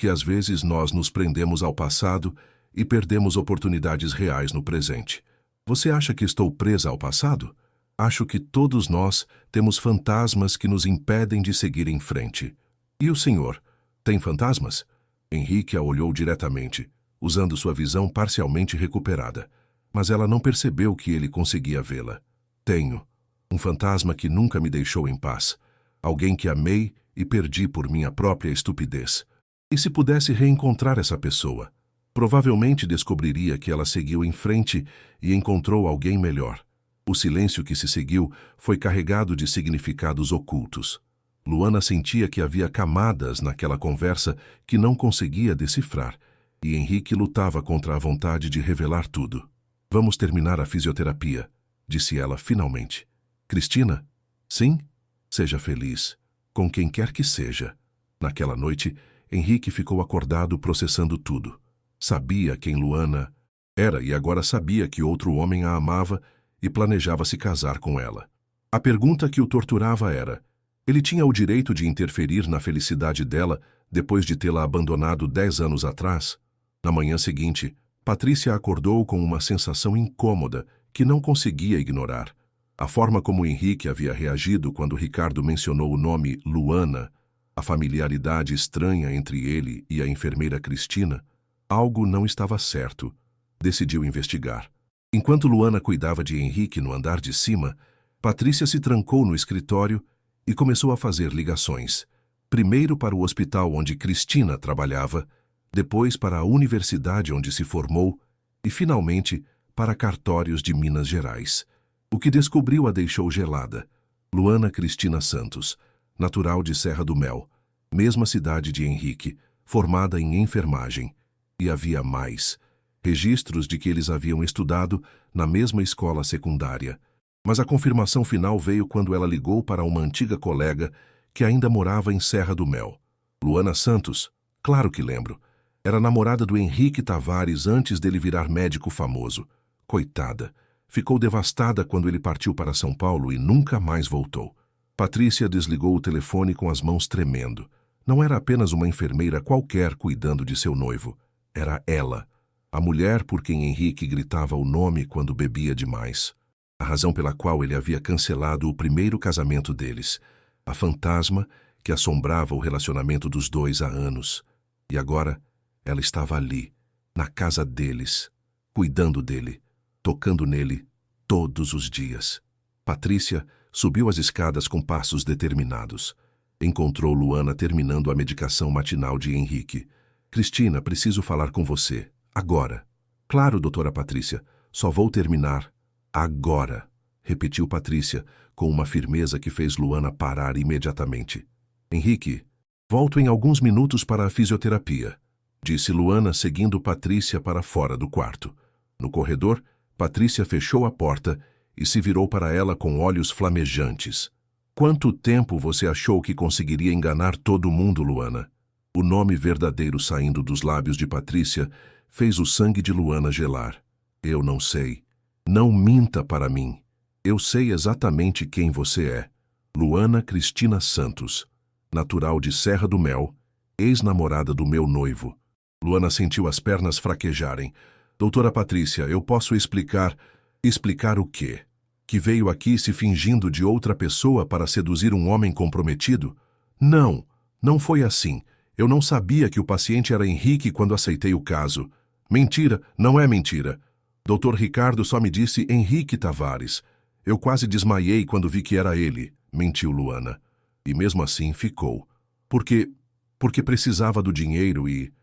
às vezes nós nos prendemos ao passado e perdemos oportunidades reais no presente. Você acha que estou presa ao passado? Acho que todos nós temos fantasmas que nos impedem de seguir em frente. E o senhor? Tem fantasmas? Henrique a olhou diretamente, usando sua visão parcialmente recuperada. Mas ela não percebeu que ele conseguia vê-la. Tenho. Um fantasma que nunca me deixou em paz. Alguém que amei e perdi por minha própria estupidez. E se pudesse reencontrar essa pessoa? Provavelmente descobriria que ela seguiu em frente e encontrou alguém melhor. O silêncio que se seguiu foi carregado de significados ocultos. Luana sentia que havia camadas naquela conversa que não conseguia decifrar, e Henrique lutava contra a vontade de revelar tudo. Vamos terminar a fisioterapia, disse ela finalmente. Cristina? Sim? Seja feliz, com quem quer que seja. Naquela noite, Henrique ficou acordado processando tudo. Sabia quem Luana era e agora sabia que outro homem a amava e planejava se casar com ela. A pergunta que o torturava era: ele tinha o direito de interferir na felicidade dela depois de tê-la abandonado 10 anos atrás? Na manhã seguinte, Patrícia acordou com uma sensação incômoda que não conseguia ignorar. A forma como Henrique havia reagido quando Ricardo mencionou o nome Luana, a familiaridade estranha entre ele e a enfermeira Cristina, algo não estava certo. Decidiu investigar. Enquanto Luana cuidava de Henrique no andar de cima, Patrícia se trancou no escritório e começou a fazer ligações. Primeiro para o hospital onde Cristina trabalhava, depois para a universidade onde se formou e, finalmente, para cartórios de Minas Gerais. O que descobriu a deixou gelada. Luana Cristina Santos, natural de Serra do Mel, mesma cidade de Henrique, formada em enfermagem. E havia mais. Registros de que eles haviam estudado na mesma escola secundária. Mas a confirmação final veio quando ela ligou para uma antiga colega que ainda morava em Serra do Mel. Luana Santos, claro que lembro, era namorada do Henrique Tavares antes dele virar médico famoso. Coitada, ficou devastada quando ele partiu para São Paulo e nunca mais voltou. Patrícia desligou o telefone com as mãos tremendo. Não era apenas uma enfermeira qualquer cuidando de seu noivo. Era ela, a mulher por quem Henrique gritava o nome quando bebia demais. A razão pela qual ele havia cancelado o primeiro casamento deles. A fantasma que assombrava o relacionamento dos dois há anos. E agora, ela estava ali, na casa deles, cuidando dele, tocando nele todos os dias. Patrícia subiu as escadas com passos determinados. Encontrou Luana terminando a medicação matinal de Henrique. Cristina, preciso falar com você. Agora. Claro, doutora Patrícia. Só vou terminar. Agora. Repetiu Patrícia, com uma firmeza que fez Luana parar imediatamente. Henrique, volto em alguns minutos para a fisioterapia, disse Luana, seguindo Patrícia para fora do quarto. No corredor, Patrícia fechou a porta e se virou para ela com olhos flamejantes. Quanto tempo você achou que conseguiria enganar todo mundo, Luana? O nome verdadeiro saindo dos lábios de Patrícia fez o sangue de Luana gelar. Eu não sei. Não minta para mim. Eu sei exatamente quem você é. Luana Cristina Santos, natural de Serra do Mel, ex-namorada do meu noivo. Luana sentiu as pernas fraquejarem. Doutora Patrícia, eu posso explicar... Explicar o quê? Que veio aqui se fingindo de outra pessoa para seduzir um homem comprometido? Não, não foi assim. Eu não sabia que o paciente era Henrique quando aceitei o caso. Mentira, não é mentira. Dr. Ricardo só me disse Henrique Tavares. Eu quase desmaiei quando vi que era ele, mentiu Luana. E mesmo assim ficou. Porque precisava do dinheiro e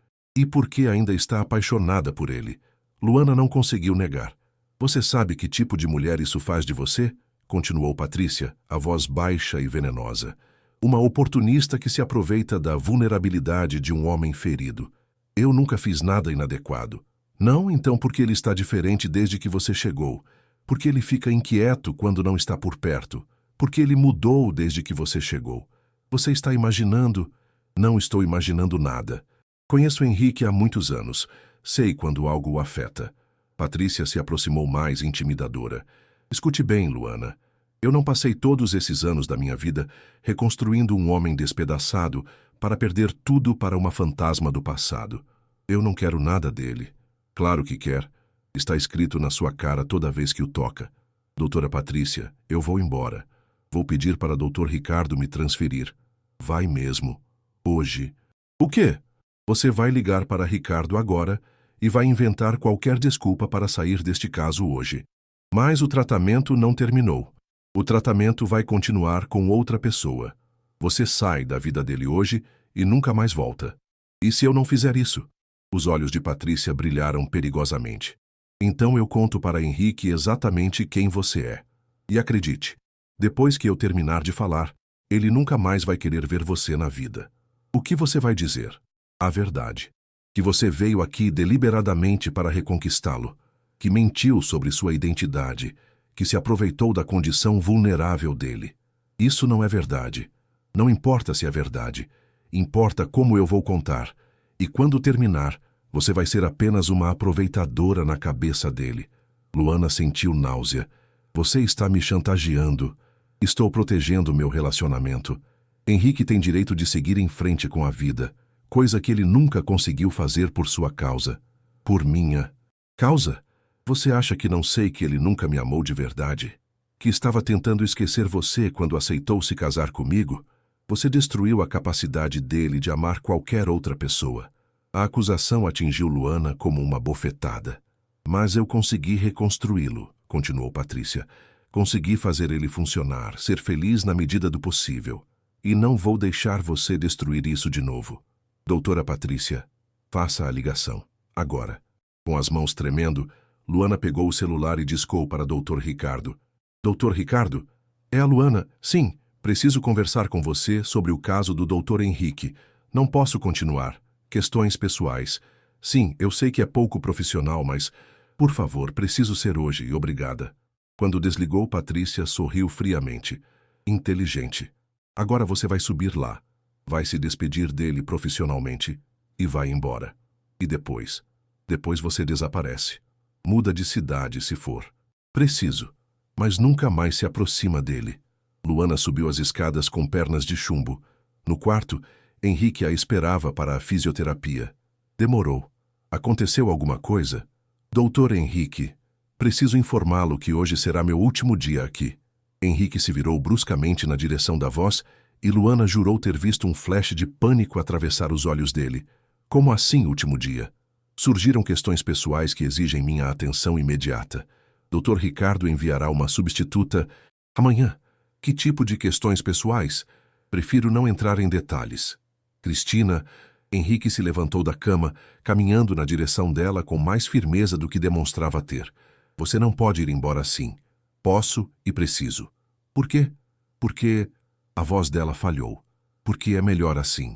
porque ainda está apaixonada por ele. Luana não conseguiu negar. Você sabe que tipo de mulher isso faz de você? Continuou Patrícia, a voz baixa e venenosa. Uma oportunista que se aproveita da vulnerabilidade de um homem ferido. Eu nunca fiz nada inadequado. Não, então, porque ele está diferente desde que você chegou. Porque ele fica inquieto quando não está por perto. Porque ele mudou desde que você chegou. Você está imaginando? Não estou imaginando nada. Conheço Henrique há muitos anos. Sei quando algo o afeta. Patrícia se aproximou mais intimidadora. Escute bem, Luana. Eu não passei todos esses anos da minha vida reconstruindo um homem despedaçado para perder tudo para uma fantasma do passado. Eu não quero nada dele. Claro que quer. Está escrito na sua cara toda vez que o toca. Doutora Patrícia, eu vou embora. Vou pedir para Dr. Ricardo me transferir. Vai mesmo. Hoje. O quê? Você vai ligar para Ricardo agora e vai inventar qualquer desculpa para sair deste caso hoje. Mas o tratamento não terminou. O tratamento vai continuar com outra pessoa. Você sai da vida dele hoje e nunca mais volta. E se eu não fizer isso? Os olhos de Patrícia brilharam perigosamente. Então eu conto para Henrique exatamente quem você é. E acredite, depois que eu terminar de falar, ele nunca mais vai querer ver você na vida. O que você vai dizer? A verdade. Que você veio aqui deliberadamente para reconquistá-lo. Que mentiu sobre sua identidade. Que se aproveitou da condição vulnerável dele. Isso não é verdade. Não importa se é verdade. Importa como eu vou contar. E quando terminar, você vai ser apenas uma aproveitadora na cabeça dele. Luana sentiu náusea. Você está me chantageando. Estou protegendo meu relacionamento. Henrique tem direito de seguir em frente com a vida, coisa que ele nunca conseguiu fazer por sua causa. Por minha. Causa? Você acha que não sei que ele nunca me amou de verdade? Que estava tentando esquecer você quando aceitou se casar comigo? Você destruiu a capacidade dele de amar qualquer outra pessoa. A acusação atingiu Luana como uma bofetada. Mas eu consegui reconstruí-lo, continuou Patrícia. Consegui fazer ele funcionar, ser feliz na medida do possível. E não vou deixar você destruir isso de novo. Doutora Patrícia, faça a ligação. Agora. Com as mãos tremendo, Luana pegou o celular e discou para Dr. Ricardo. Doutor Ricardo? É a Luana. Sim, preciso conversar com você sobre o caso do Dr. Henrique. Não posso continuar. Questões pessoais. Sim, eu sei que é pouco profissional, mas, por favor, preciso ser hoje e obrigada. Quando desligou, Patrícia sorriu friamente. Inteligente. Agora você vai subir lá. Vai se despedir dele profissionalmente e vai embora. E depois? Depois você desaparece. Muda de cidade se for. Preciso. Mas nunca mais se aproxima dele. Luana subiu as escadas com pernas de chumbo. No quarto, Henrique a esperava para a fisioterapia. Demorou. Aconteceu alguma coisa? Doutor Henrique, preciso informá-lo que hoje será meu último dia aqui. Henrique se virou bruscamente na direção da voz e Luana jurou ter visto um flash de pânico atravessar os olhos dele. Como assim último dia? Surgiram questões pessoais que exigem minha atenção imediata. Dr. Ricardo enviará uma substituta amanhã. Que tipo de questões pessoais? Prefiro não entrar em detalhes. Cristina... Henrique se levantou da cama, caminhando na direção dela com mais firmeza do que demonstrava ter. Você não pode ir embora assim. Posso e preciso. Por quê? Porque... A voz dela falhou. Porque é melhor assim.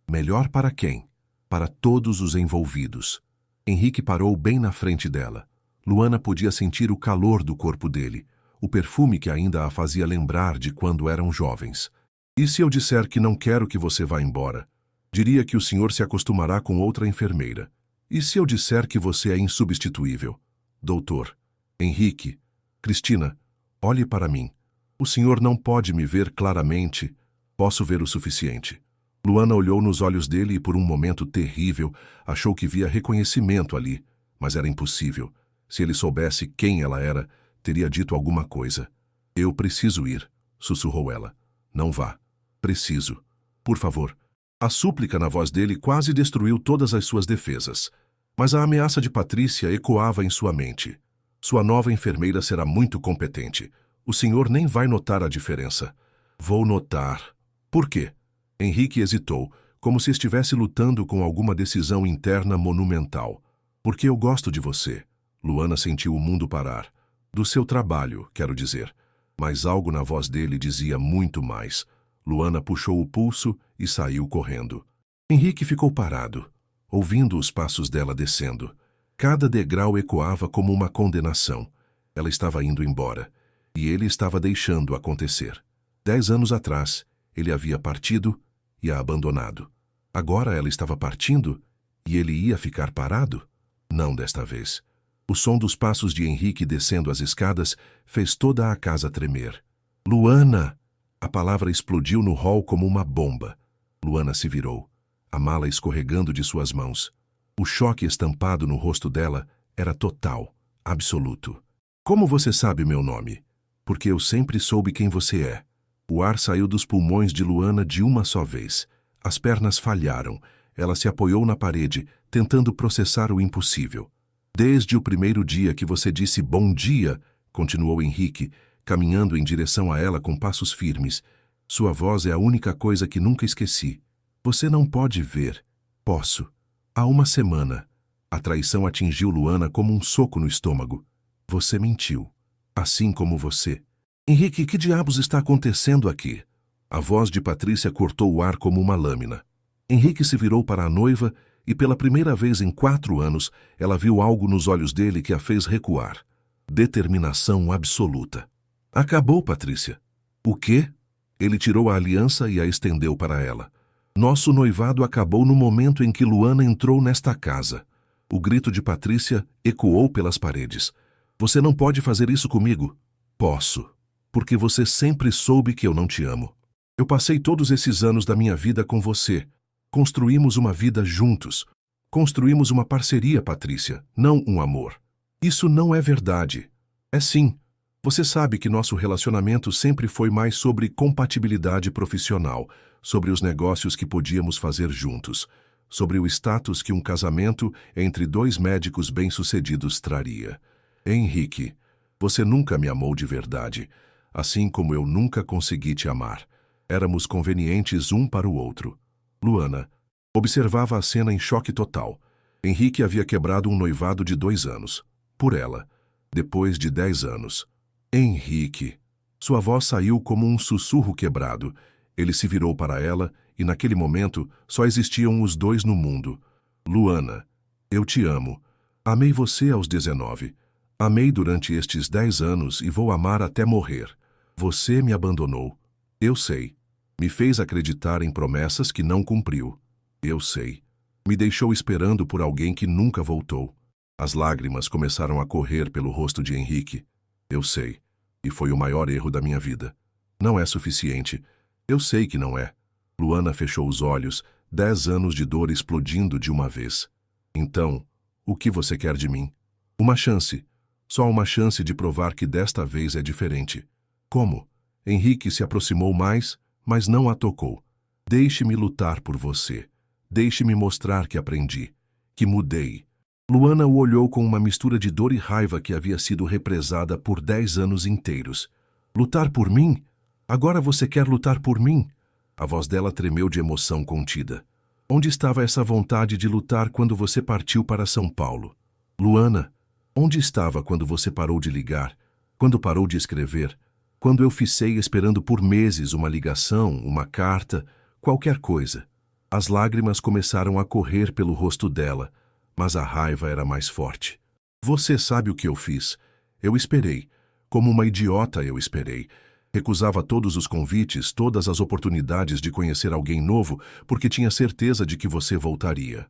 Melhor para quem? Para todos os envolvidos. Henrique parou bem na frente dela. Luana podia sentir o calor do corpo dele, o perfume que ainda a fazia lembrar de quando eram jovens. E se eu disser que não quero que você vá embora? Diria que o senhor se acostumará com outra enfermeira. E se eu disser que você é insubstituível? Doutor, Henrique, Cristina, olhe para mim. O senhor não pode me ver claramente. Posso ver o suficiente. Luana olhou nos olhos dele e por um momento terrível achou que via reconhecimento ali, mas era impossível. Se ele soubesse quem ela era, teria dito alguma coisa. Eu preciso ir, sussurrou ela. Não vá. Preciso. Por favor. A súplica na voz dele quase destruiu todas as suas defesas. Mas a ameaça de Patrícia ecoava em sua mente. Sua nova enfermeira será muito competente. O senhor nem vai notar a diferença. Vou notar. Por quê? Henrique hesitou, como se estivesse lutando com alguma decisão interna monumental. Porque eu gosto de você. Luana sentiu o mundo parar. Do seu trabalho, quero dizer. Mas algo na voz dele dizia muito mais. Luana puxou o pulso e saiu correndo. Henrique ficou parado, ouvindo os passos dela descendo. Cada degrau ecoava como uma condenação. Ela estava indo embora, e ele estava deixando acontecer. 10 anos atrás, ele havia partido e a abandonado. Agora ela estava partindo e ele ia ficar parado? Não desta vez. O som dos passos de Henrique descendo as escadas fez toda a casa tremer. Luana! A palavra explodiu no hall como uma bomba. Luana se virou, a mala escorregando de suas mãos. O choque estampado no rosto dela era total, absoluto. Como você sabe meu nome? Porque eu sempre soube quem você é. O ar saiu dos pulmões de Luana de uma só vez. As pernas falharam. Ela se apoiou na parede, tentando processar o impossível. Desde o primeiro dia que você disse bom dia, continuou Henrique, caminhando em direção a ela com passos firmes. Sua voz é a única coisa que nunca esqueci. Você não pode ver. Posso. Há uma semana. A traição atingiu Luana como um soco no estômago. Você mentiu. Assim como você. Henrique, que diabos está acontecendo aqui? A voz de Patrícia cortou o ar como uma lâmina. Henrique se virou para a noiva e pela primeira vez em 4 anos ela viu algo nos olhos dele que a fez recuar. Determinação absoluta. Acabou, Patrícia. O quê? Ele tirou a aliança e a estendeu para ela. Nosso noivado acabou no momento em que Luana entrou nesta casa. O grito de Patrícia ecoou pelas paredes. Você não pode fazer isso comigo. Posso. Porque você sempre soube que eu não te amo. Eu passei todos esses anos da minha vida com você. Construímos uma vida juntos. Construímos uma parceria, Patrícia, não um amor. Isso não é verdade. É sim. Você sabe que nosso relacionamento sempre foi mais sobre compatibilidade profissional, sobre os negócios que podíamos fazer juntos, sobre o status que um casamento entre dois médicos bem-sucedidos traria. Henrique, você nunca me amou de verdade, assim como eu nunca consegui te amar. Éramos convenientes um para o outro. Luana observava a cena em choque total. Henrique havia quebrado um noivado de 2 anos. Por ela. Depois de 10 anos. Henrique. Sua voz saiu como um sussurro quebrado. Ele se virou para ela e, naquele momento, só existiam os dois no mundo. Luana, eu te amo. Amei você aos 19. Amei durante estes 10 anos e vou amar até morrer. Você me abandonou. Eu sei. Me fez acreditar em promessas que não cumpriu. Eu sei. Me deixou esperando por alguém que nunca voltou. As lágrimas começaram a correr pelo rosto de Henrique. Eu sei. E foi o maior erro da minha vida. Não é suficiente. Eu sei que não é. Luana fechou os olhos, 10 anos de dor explodindo de uma vez. Então, o que você quer de mim? Uma chance. Só uma chance de provar que desta vez é diferente. Como? Henrique se aproximou mais, mas não a tocou. Deixe-me lutar por você. Deixe-me mostrar que aprendi. Que mudei. Luana o olhou com uma mistura de dor e raiva que havia sido represada por 10 anos inteiros. Lutar por mim? Agora você quer lutar por mim? A voz dela tremeu de emoção contida. Onde estava essa vontade de lutar quando você partiu para São Paulo? Luana, onde estava quando você parou de ligar? Quando parou de escrever? Quando eu ficei esperando por meses uma ligação, uma carta, qualquer coisa? As lágrimas começaram a correr pelo rosto dela, mas a raiva era mais forte. Você sabe o que eu fiz. Eu esperei. Como uma idiota eu esperei. Recusava todos os convites, todas as oportunidades de conhecer alguém novo, porque tinha certeza de que você voltaria.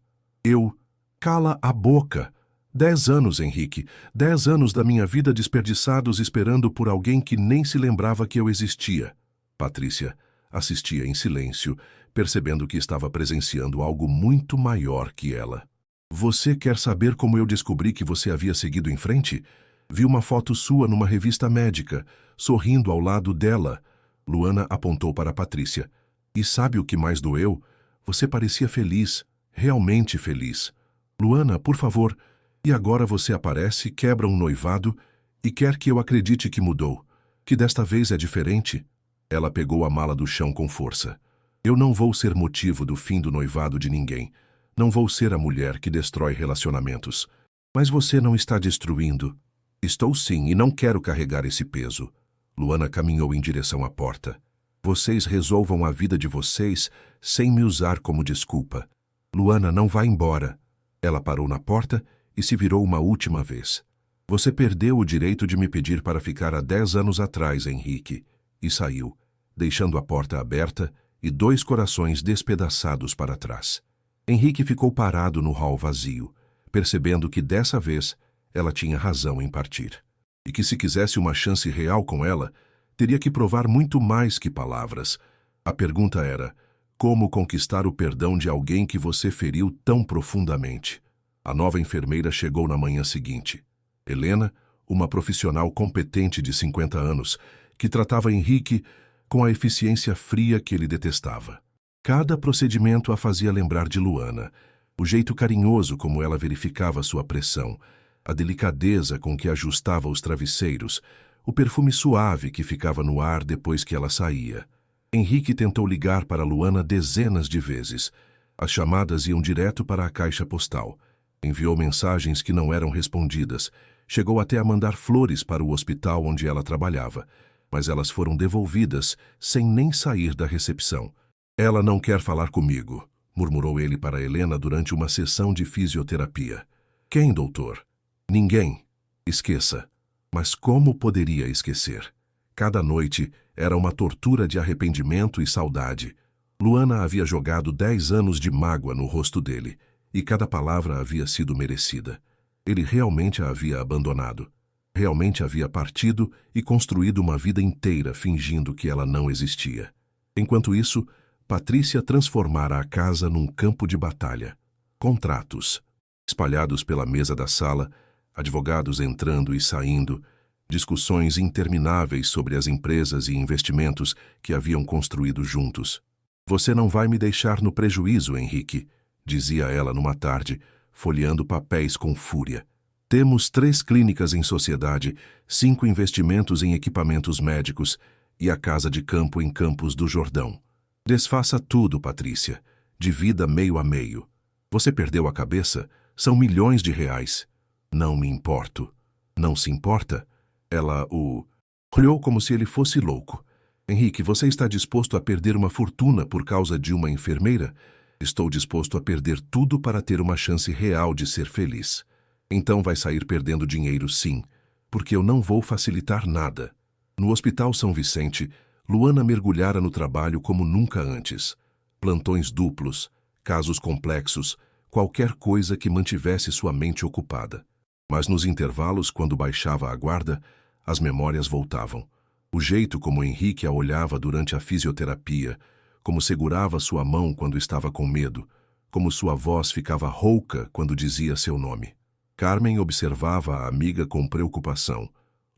Cala a boca! 10 anos, Henrique. 10 anos da minha vida desperdiçados esperando por alguém que nem se lembrava que eu existia. Patrícia assistia em silêncio, percebendo que estava presenciando algo muito maior que ela. Você quer saber como eu descobri que você havia seguido em frente? Vi uma foto sua numa revista médica, sorrindo ao lado dela. Luana apontou para Patrícia. E sabe o que mais doeu? Você parecia feliz, realmente feliz. Luana, por favor. E agora você aparece, quebra um noivado e quer que eu acredite que mudou, que desta vez é diferente? Ela pegou a mala do chão com força. Eu não vou ser motivo do fim do noivado de ninguém. Não vou ser a mulher que destrói relacionamentos. Mas você não está destruindo. Estou sim, e não quero carregar esse peso. Luana caminhou em direção à porta. Vocês resolvam a vida de vocês sem me usar como desculpa. Luana, não vá embora. Ela parou na porta e se virou uma última vez. Você perdeu o direito de me pedir para ficar há 10 anos atrás, Henrique. E saiu, deixando a porta aberta e 2 corações despedaçados para trás. Henrique ficou parado no hall vazio, percebendo que dessa vez ela tinha razão em partir. E que se quisesse uma chance real com ela, teria que provar muito mais que palavras. A pergunta era, como conquistar o perdão de alguém que você feriu tão profundamente? A nova enfermeira chegou na manhã seguinte. Helena, uma profissional competente de 50 anos, que tratava Henrique com a eficiência fria que ele detestava. Cada procedimento a fazia lembrar de Luana, o jeito carinhoso como ela verificava sua pressão, a delicadeza com que ajustava os travesseiros, o perfume suave que ficava no ar depois que ela saía. Henrique tentou ligar para Luana dezenas de vezes. As chamadas iam direto para a caixa postal. Enviou mensagens que não eram respondidas. Chegou até a mandar flores para o hospital onde ela trabalhava, mas elas foram devolvidas sem nem sair da recepção. Ela não quer falar comigo, murmurou ele para Helena durante uma sessão de fisioterapia. Quem, doutor? Ninguém. Esqueça. Mas como poderia esquecer? Cada noite era uma tortura de arrependimento e saudade. Luana havia jogado 10 anos de mágoa no rosto dele, e cada palavra havia sido merecida. Ele realmente a havia abandonado. Realmente havia partido e construído uma vida inteira fingindo que ela não existia. Enquanto isso, Patrícia transformara a casa num campo de batalha. Contratos. Espalhados pela mesa da sala, advogados entrando e saindo, discussões intermináveis sobre as empresas e investimentos que haviam construído juntos. Você não vai me deixar no prejuízo, Henrique, dizia ela numa tarde, folheando papéis com fúria. Temos 3 clínicas em sociedade, 5 investimentos em equipamentos médicos e a casa de campo em Campos do Jordão. Desfaça tudo, Patrícia. Divida meio a meio. Você perdeu a cabeça? São milhões de reais. Não me importo. Não se importa? Ela olhou como se ele fosse louco. Henrique, você está disposto a perder uma fortuna por causa de uma enfermeira? Estou disposto a perder tudo para ter uma chance real de ser feliz. Então vai sair perdendo dinheiro, sim, porque eu não vou facilitar nada. No Hospital São Vicente, Luana mergulhara no trabalho como nunca antes. Plantões duplos, casos complexos, qualquer coisa que mantivesse sua mente ocupada. Mas nos intervalos, quando baixava a guarda, as memórias voltavam. O jeito como Henrique a olhava durante a fisioterapia, como segurava sua mão quando estava com medo, como sua voz ficava rouca quando dizia seu nome. Carmen observava a amiga com preocupação.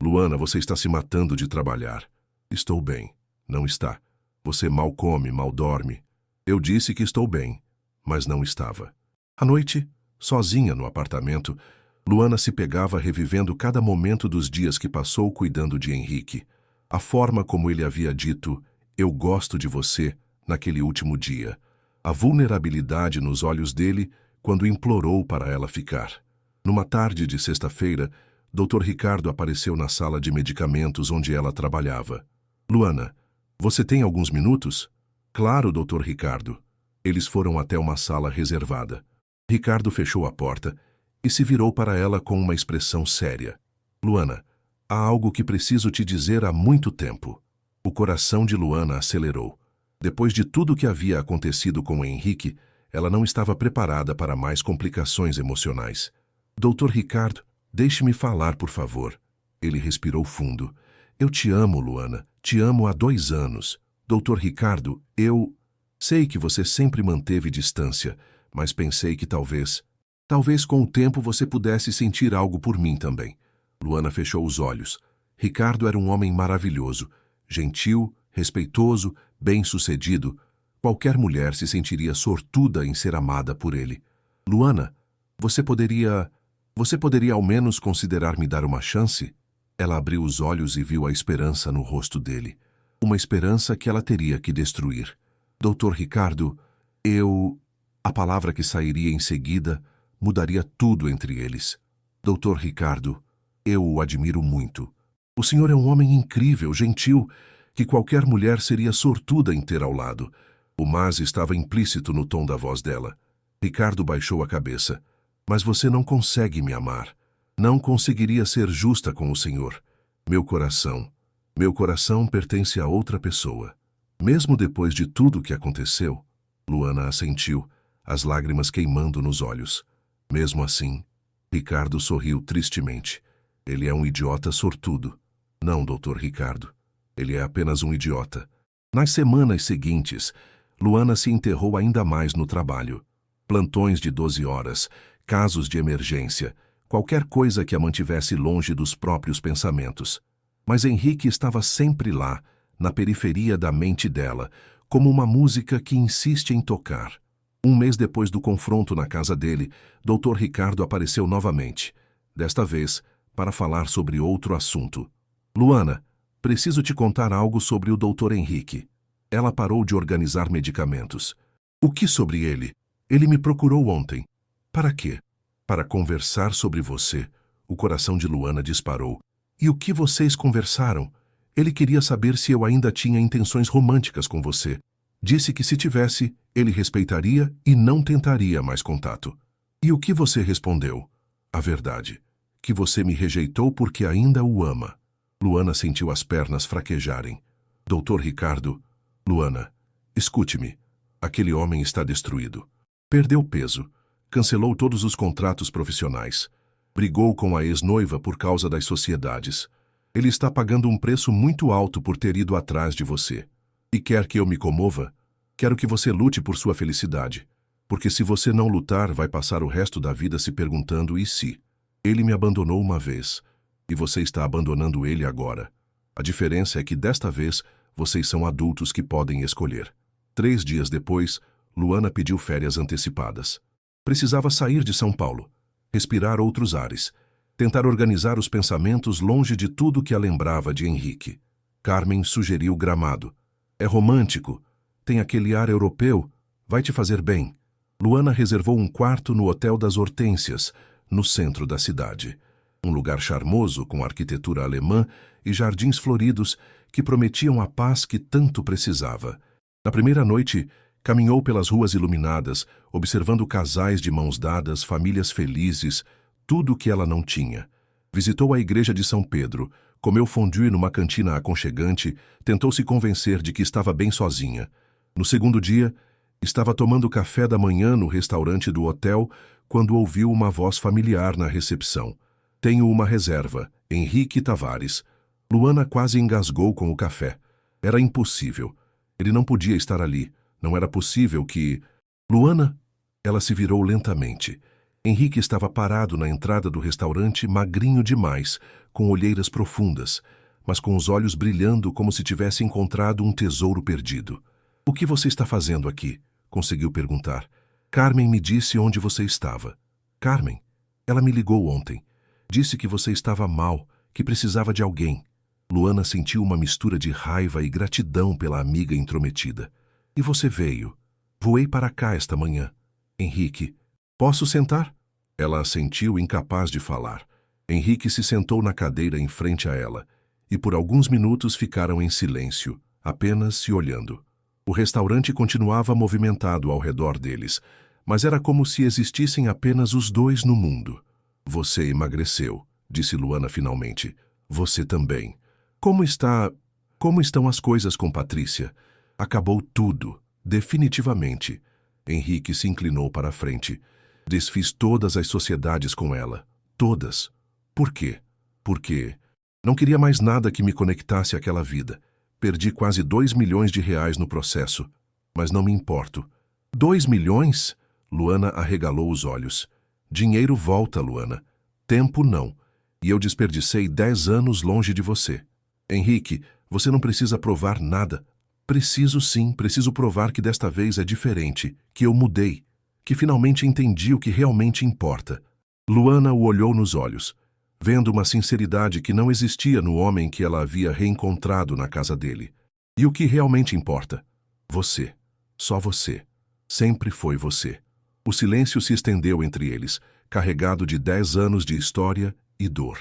Luana, você está se matando de trabalhar. Estou bem. Não está. Você mal come, mal dorme. Eu disse que estou bem, mas não estava. À noite, sozinha no apartamento, Luana se pegava revivendo cada momento dos dias que passou cuidando de Henrique. A forma como ele havia dito, eu gosto de você, naquele último dia. A vulnerabilidade nos olhos dele quando implorou para ela ficar. Numa tarde de sexta-feira, Dr. Ricardo apareceu na sala de medicamentos onde ela trabalhava. Luana, você tem alguns minutos? Claro, Dr. Ricardo. Eles foram até uma sala reservada. Ricardo fechou a porta e se virou para ela com uma expressão séria. Luana, há algo que preciso te dizer há muito tempo. O coração de Luana acelerou. Depois de tudo o que havia acontecido com Henrique, ela não estava preparada para mais complicações emocionais. Doutor Ricardo, deixe-me falar, por favor. Ele respirou fundo. Eu te amo, Luana. Te amo há 2 anos. Doutor Ricardo, eu... Sei que você sempre manteve distância, mas pensei que Talvez com o tempo você pudesse sentir algo por mim também. Luana fechou os olhos. Ricardo era um homem maravilhoso, gentil, respeitoso, bem-sucedido. Qualquer mulher se sentiria sortuda em ser amada por ele. Luana, você poderia ao menos considerar me dar uma chance? Ela abriu os olhos e viu a esperança no rosto dele. Uma esperança que ela teria que destruir. Doutor Ricardo, A palavra que sairia em seguida mudaria tudo entre eles. Doutor Ricardo, eu o admiro muito. O senhor é um homem incrível, gentil, que qualquer mulher seria sortuda em ter ao lado. O mas estava implícito no tom da voz dela. Ricardo baixou a cabeça. Mas você não consegue me amar. Não conseguiria ser justa com o senhor. Meu coração pertence a outra pessoa. Mesmo depois de tudo o que aconteceu, Luana assentiu, as lágrimas queimando nos olhos. Mesmo assim, Ricardo sorriu tristemente. Ele é um idiota sortudo. Não, doutor Ricardo. Ele é apenas um idiota. Nas semanas seguintes, Luana se enterrou ainda mais no trabalho. Plantões de 12 horas, casos de emergência, qualquer coisa que a mantivesse longe dos próprios pensamentos. Mas Henrique estava sempre lá, na periferia da mente dela, como uma música que insiste em tocar. 1 mês depois do confronto na casa dele, Dr. Ricardo apareceu novamente, desta vez para falar sobre outro assunto. Luana, preciso te contar algo sobre o Dr. Henrique. Ela parou de organizar medicamentos. O que sobre ele? Ele me procurou ontem. Para quê? Para conversar sobre você. O coração de Luana disparou. E o que vocês conversaram? Ele queria saber se eu ainda tinha intenções românticas com você. Disse que se tivesse, ele respeitaria e não tentaria mais contato. E o que você respondeu? A verdade. Que você me rejeitou porque ainda o ama. Luana sentiu as pernas fraquejarem. Doutor Ricardo, Luana, escute-me. Aquele homem está destruído. Perdeu peso. Cancelou todos os contratos profissionais. Brigou com a ex-noiva por causa das sociedades. Ele está pagando um preço muito alto por ter ido atrás de você. E quer que eu me comova? Quero que você lute por sua felicidade. Porque se você não lutar, vai passar o resto da vida se perguntando e se. Ele me abandonou uma vez, e você está abandonando ele agora. A diferença é que desta vez vocês são adultos que podem escolher. 3 dias depois, Luana pediu férias antecipadas. Precisava sair de São Paulo, respirar outros ares, tentar organizar os pensamentos longe de tudo que a lembrava de Henrique. Carmen sugeriu Gramado. É romântico, tem aquele ar europeu, vai te fazer bem. Luana reservou um quarto no Hotel das Hortênsias, no centro da cidade. Um lugar charmoso com arquitetura alemã e jardins floridos que prometiam a paz que tanto precisava. Na primeira noite, caminhou pelas ruas iluminadas, observando casais de mãos dadas, famílias felizes, tudo o que ela não tinha. Visitou a igreja de São Pedro, comeu fondue numa cantina aconchegante, tentou se convencer de que estava bem sozinha. No segundo dia, estava tomando café da manhã no restaurante do hotel quando ouviu uma voz familiar na recepção. Tenho uma reserva, Henrique Tavares. Luana quase engasgou com o café. Era impossível. Ele não podia estar ali. Não era possível que... Luana? Ela se virou lentamente. Henrique estava parado na entrada do restaurante, magrinho demais, com olheiras profundas, mas com os olhos brilhando como se tivesse encontrado um tesouro perdido. O que você está fazendo aqui? Conseguiu perguntar. Carmen me disse onde você estava. Carmen? Ela me ligou ontem. Disse que você estava mal, que precisava de alguém. Luana sentiu uma mistura de raiva e gratidão pela amiga intrometida. E você veio. Voei para cá esta manhã. Henrique, posso sentar? Ela assentiu, incapaz de falar. Henrique se sentou na cadeira em frente a ela, e por alguns minutos ficaram em silêncio, apenas se olhando. O restaurante continuava movimentado ao redor deles, mas era como se existissem apenas os dois no mundo. Você emagreceu, disse Luana finalmente. Você também. Como estão as coisas com Patrícia? Acabou tudo, definitivamente. Henrique se inclinou para a frente. Desfiz todas as sociedades com ela. Todas. Por quê? Porque não queria mais nada que me conectasse àquela vida. Perdi quase 2 milhões de reais no processo. Mas não me importo. 2 milhões? Luana arregalou os olhos. Dinheiro volta, Luana. Tempo não. E eu desperdicei 10 anos longe de você. Henrique, você não precisa provar nada. Preciso sim, preciso provar que desta vez é diferente, que eu mudei, que finalmente entendi o que realmente importa. Luana o olhou nos olhos, vendo uma sinceridade que não existia no homem que ela havia reencontrado na casa dele. E o que realmente importa? Você. Só você. Sempre foi você. O silêncio se estendeu entre eles, carregado de 10 anos de história e dor.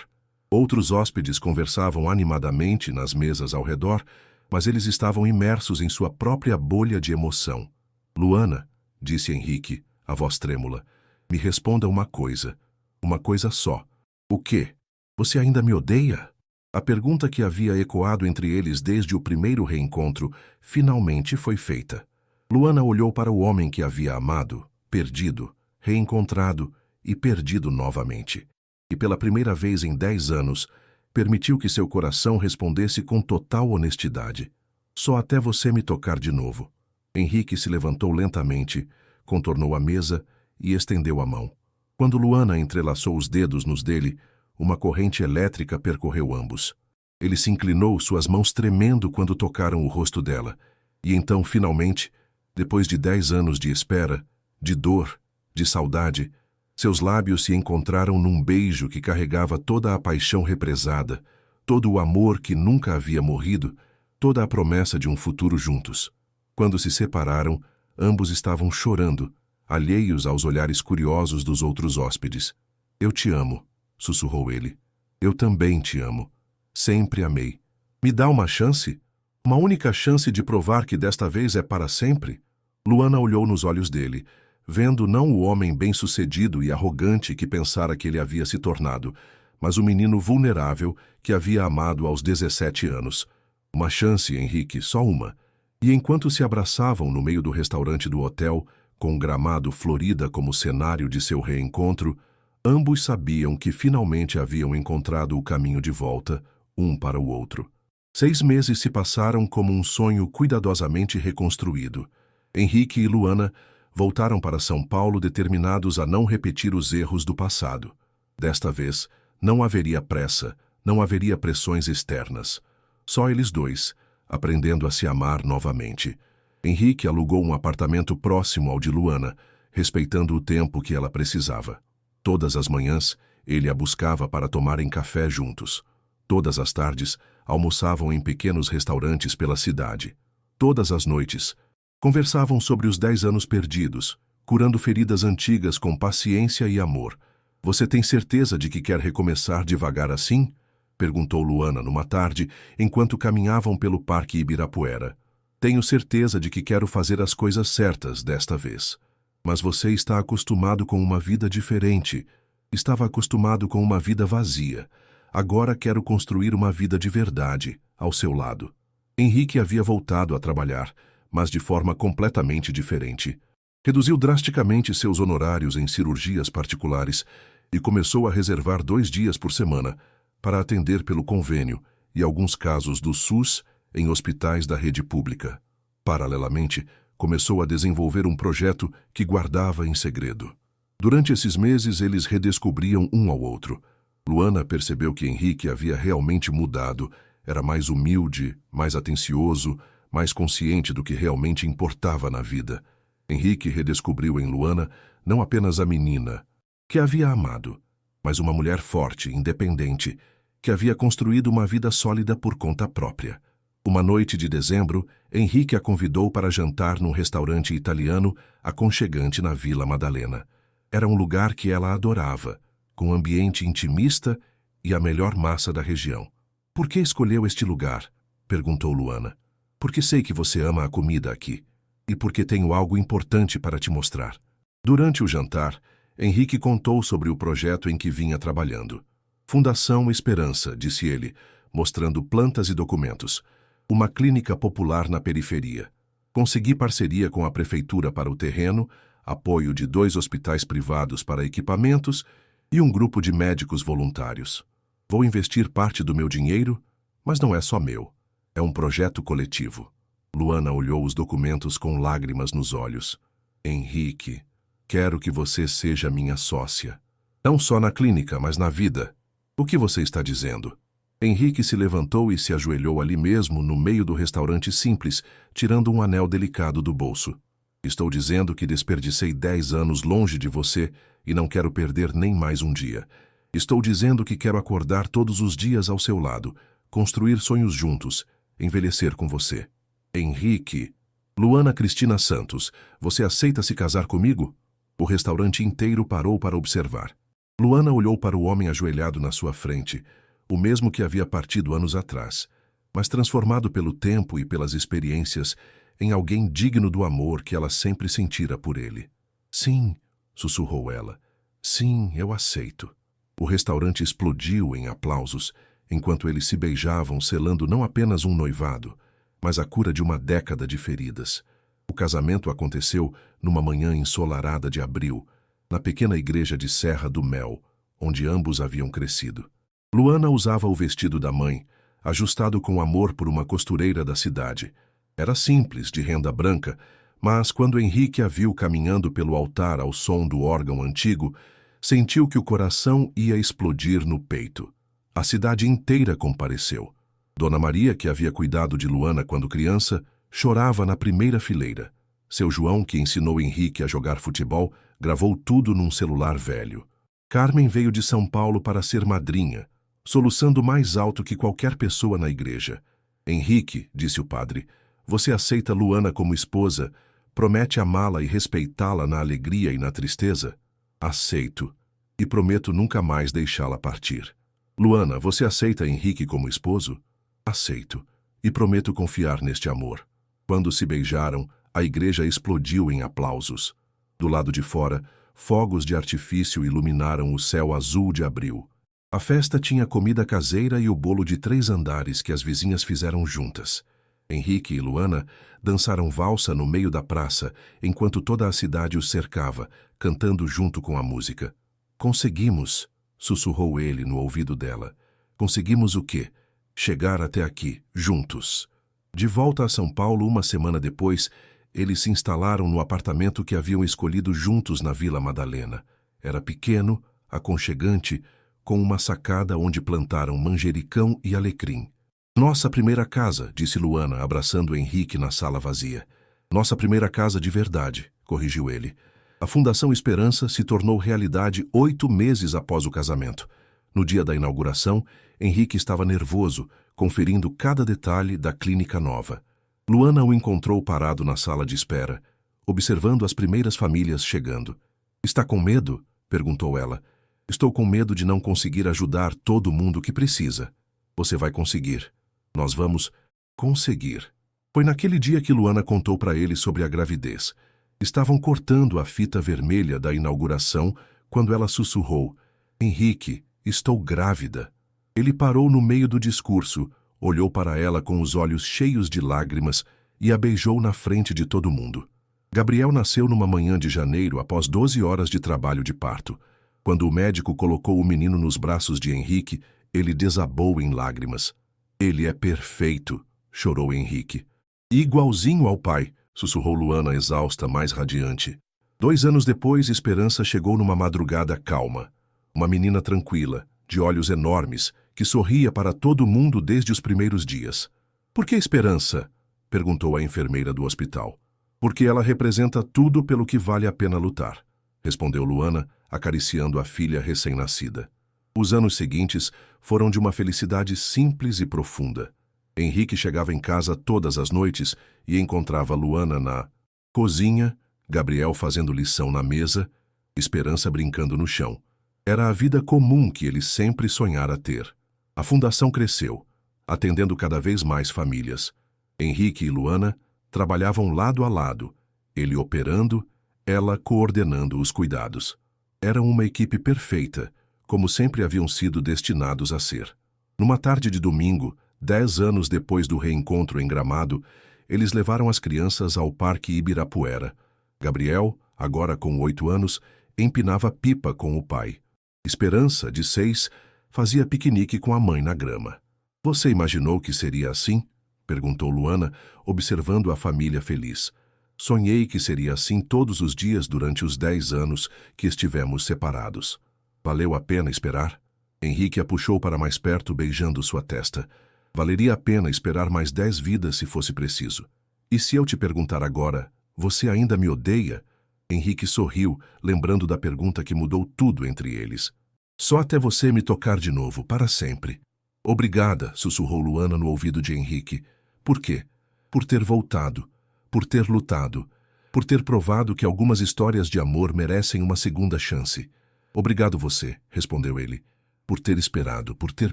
Outros hóspedes conversavam animadamente nas mesas ao redor, mas eles estavam imersos em sua própria bolha de emoção. Luana, disse Henrique, a voz trêmula, me responda uma coisa só. O quê? Você ainda me odeia? A pergunta que havia ecoado entre eles desde o primeiro reencontro finalmente foi feita. Luana olhou para o homem que havia amado, perdido, reencontrado e perdido novamente. E pela primeira vez em 10 anos, permitiu que seu coração respondesse com total honestidade. Só até você me tocar de novo. Henrique se levantou lentamente, contornou a mesa e estendeu a mão. Quando Luana entrelaçou os dedos nos dele, uma corrente elétrica percorreu ambos. Ele se inclinou, suas mãos tremendo quando tocaram o rosto dela. E então, finalmente, depois de 10 anos de espera, de dor, de saudade, seus lábios se encontraram num beijo que carregava toda a paixão represada, todo o amor que nunca havia morrido, toda a promessa de um futuro juntos. Quando se separaram, ambos estavam chorando, alheios aos olhares curiosos dos outros hóspedes. Eu te amo, sussurrou ele. Eu também te amo. Sempre amei. Me dá uma chance? Uma única chance de provar que desta vez é para sempre? Luana olhou nos olhos dele, vendo não o homem bem-sucedido e arrogante que pensara que ele havia se tornado, mas o menino vulnerável que havia amado aos 17 anos. Uma chance, Henrique, só uma. E enquanto se abraçavam no meio do restaurante do hotel, com um gramado florida como cenário de seu reencontro, ambos sabiam que finalmente haviam encontrado o caminho de volta, um para o outro. 6 meses se passaram como um sonho cuidadosamente reconstruído. Henrique e Luana voltaram para São Paulo determinados a não repetir os erros do passado. Desta vez, não haveria pressa, não haveria pressões externas. Só eles dois, aprendendo a se amar novamente. Henrique alugou um apartamento próximo ao de Luana, respeitando o tempo que ela precisava. Todas as manhãs, ele a buscava para tomarem café juntos. Todas as tardes, almoçavam em pequenos restaurantes pela cidade. Todas as noites, conversavam sobre os 10 anos perdidos, curando feridas antigas com paciência e amor. Você tem certeza de que quer recomeçar devagar assim? Perguntou Luana numa tarde, enquanto caminhavam pelo Parque Ibirapuera. Tenho certeza de que quero fazer as coisas certas desta vez. Mas você está acostumado com uma vida diferente. Estava acostumado com uma vida vazia. Agora quero construir uma vida de verdade, ao seu lado. Henrique havia voltado a trabalhar, mas de forma completamente diferente. Reduziu drasticamente seus honorários em cirurgias particulares e começou a reservar 2 dias por semana para atender pelo convênio e alguns casos do SUS em hospitais da rede pública. Paralelamente, começou a desenvolver um projeto que guardava em segredo. Durante esses meses, eles redescobriam um ao outro. Luana percebeu que Henrique havia realmente mudado, era mais humilde, mais atencioso, mais consciente do que realmente importava na vida. Henrique redescobriu em Luana não apenas a menina, que havia amado, mas uma mulher forte, independente, que havia construído uma vida sólida por conta própria. Uma noite de dezembro, Henrique a convidou para jantar num restaurante italiano aconchegante na Vila Madalena. Era um lugar que ela adorava, com um ambiente intimista e a melhor massa da região. Por que escolheu este lugar? Perguntou Luana. Porque sei que você ama a comida aqui, e porque tenho algo importante para te mostrar. Durante o jantar, Henrique contou sobre o projeto em que vinha trabalhando. Fundação Esperança, disse ele, mostrando plantas e documentos. Uma clínica popular na periferia. Consegui parceria com a prefeitura para o terreno, apoio de 2 hospitais privados para equipamentos e um grupo de médicos voluntários. Vou investir parte do meu dinheiro, mas não é só meu. É um projeto coletivo. Luana olhou os documentos com lágrimas nos olhos. Henrique, quero que você seja minha sócia. Não só na clínica, mas na vida. O que você está dizendo? Henrique se levantou e se ajoelhou ali mesmo, no meio do restaurante simples, tirando um anel delicado do bolso. Estou dizendo que desperdicei 10 anos longe de você e não quero perder nem mais um dia. Estou dizendo que quero acordar todos os dias ao seu lado, construir sonhos juntos, envelhecer com você. Henrique. Luana Cristina Santos, você aceita se casar comigo? O restaurante inteiro parou para observar. Luana olhou para o homem ajoelhado na sua frente, o mesmo que havia partido anos atrás, mas transformado pelo tempo e pelas experiências em alguém digno do amor que ela sempre sentira por ele. Sim, sussurrou ela. Sim, eu aceito. O restaurante explodiu em aplausos, enquanto eles se beijavam, selando não apenas um noivado, mas a cura de uma década de feridas. O casamento aconteceu numa manhã ensolarada de abril, na pequena igreja de Serra do Mel, onde ambos haviam crescido. Luana usava o vestido da mãe, ajustado com amor por uma costureira da cidade. Era simples, de renda branca, mas quando Henrique a viu caminhando pelo altar ao som do órgão antigo, sentiu que o coração ia explodir no peito. A cidade inteira compareceu. Dona Maria, que havia cuidado de Luana quando criança, chorava na primeira fileira. Seu João, que ensinou Henrique a jogar futebol, gravou tudo num celular velho. Carmen veio de São Paulo para ser madrinha, soluçando mais alto que qualquer pessoa na igreja. Henrique, disse o padre, você aceita Luana como esposa, promete amá-la e respeitá-la na alegria e na tristeza? Aceito, e prometo nunca mais deixá-la partir. Luana, você aceita Henrique como esposo? Aceito, e prometo confiar neste amor. Quando se beijaram, a igreja explodiu em aplausos. Do lado de fora, fogos de artifício iluminaram o céu azul de abril. A festa tinha comida caseira e o bolo de 3 andares que as vizinhas fizeram juntas. Henrique e Luana dançaram valsa no meio da praça, enquanto toda a cidade os cercava, cantando junto com a música. Conseguimos, sussurrou ele no ouvido dela. Conseguimos o quê? Chegar até aqui, juntos. De volta a São Paulo, uma semana depois, eles se instalaram no apartamento que haviam escolhido juntos na Vila Madalena. Era pequeno, aconchegante, com uma sacada onde plantaram manjericão e alecrim. Nossa primeira casa, disse Luana, abraçando Henrique na sala vazia. Nossa primeira casa de verdade, corrigiu ele. A Fundação Esperança se tornou realidade 8 meses após o casamento. No dia da inauguração, Henrique estava nervoso, conferindo cada detalhe da clínica nova. Luana o encontrou parado na sala de espera, observando as primeiras famílias chegando. Está com medo? Perguntou ela. Estou com medo de não conseguir ajudar todo mundo que precisa. Você vai conseguir. Nós vamos conseguir. Foi naquele dia que Luana contou para ele sobre a gravidez. Estavam cortando a fita vermelha da inauguração quando ela sussurrou: Henrique, estou grávida. Ele parou no meio do discurso, olhou para ela com os olhos cheios de lágrimas e a beijou na frente de todo mundo. Gabriel nasceu numa manhã de janeiro após 12 horas de trabalho de parto. Quando o médico colocou o menino nos braços de Henrique, ele desabou em lágrimas. Ele é perfeito, chorou Henrique. Igualzinho ao pai, sussurrou Luana exausta, mais radiante. 2 anos depois, Esperança chegou numa madrugada calma. Uma menina tranquila, de olhos enormes, que sorria para todo mundo desde os primeiros dias. Por que Esperança? Perguntou a enfermeira do hospital. Porque ela representa tudo pelo que vale a pena lutar, respondeu Luana, acariciando a filha recém-nascida. Os anos seguintes foram de uma felicidade simples e profunda. Henrique chegava em casa todas as noites e encontrava Luana na cozinha, Gabriel fazendo lição na mesa, Esperança brincando no chão. Era a vida comum que ele sempre sonhara ter. A fundação cresceu, atendendo cada vez mais famílias. Henrique e Luana trabalhavam lado a lado, ele operando, ela coordenando os cuidados. Eram uma equipe perfeita, como sempre haviam sido destinados a ser. Numa tarde de domingo, 10 anos depois do reencontro em Gramado, eles levaram as crianças ao Parque Ibirapuera. Gabriel, agora com 8 anos, empinava pipa com o pai. Esperança, de 6, fazia piquenique com a mãe na grama. Você imaginou que seria assim? Perguntou Luana, observando a família feliz. Sonhei que seria assim todos os dias durante os 10 anos que estivemos separados. Valeu a pena esperar? Henrique a puxou para mais perto, beijando sua testa. Valeria a pena esperar mais 10 vidas se fosse preciso. E se eu te perguntar agora, você ainda me odeia? Henrique sorriu, lembrando da pergunta que mudou tudo entre eles. Só até você me tocar de novo, para sempre. Obrigada, sussurrou Luana no ouvido de Henrique. Por quê? Por ter voltado, por ter lutado, por ter provado que algumas histórias de amor merecem uma segunda chance. Obrigado você, respondeu ele, por ter esperado, por ter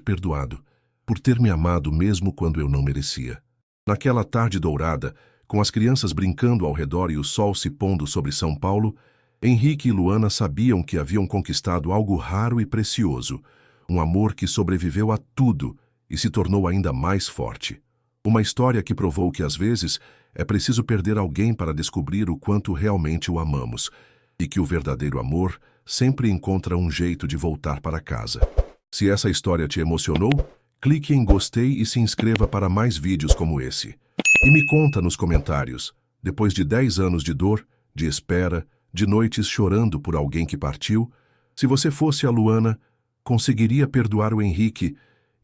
perdoado, por ter me amado mesmo quando eu não merecia. Naquela tarde dourada, com as crianças brincando ao redor e o sol se pondo sobre São Paulo, Henrique e Luana sabiam que haviam conquistado algo raro e precioso, um amor que sobreviveu a tudo e se tornou ainda mais forte. Uma história que provou que, às vezes, é preciso perder alguém para descobrir o quanto realmente o amamos, e que o verdadeiro amor sempre encontra um jeito de voltar para casa. Se essa história te emocionou, clique em gostei e se inscreva para mais vídeos como esse. E me conta nos comentários, depois de 10 anos de dor, de espera, de noites chorando por alguém que partiu, se você fosse a Luana, conseguiria perdoar o Henrique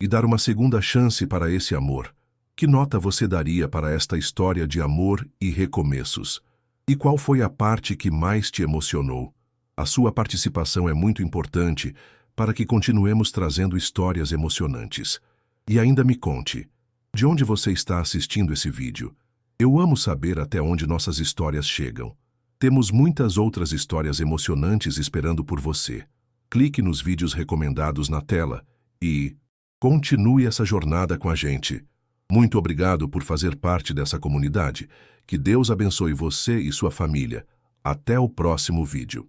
e dar uma segunda chance para esse amor? Que nota você daria para esta história de amor e recomeços? E qual foi a parte que mais te emocionou? A sua participação é muito importante para que continuemos trazendo histórias emocionantes. E ainda me conte, de onde você está assistindo esse vídeo? Eu amo saber até onde nossas histórias chegam. Temos muitas outras histórias emocionantes esperando por você. Clique nos vídeos recomendados na tela e continue essa jornada com a gente. Muito obrigado por fazer parte dessa comunidade. Que Deus abençoe você e sua família. Até o próximo vídeo.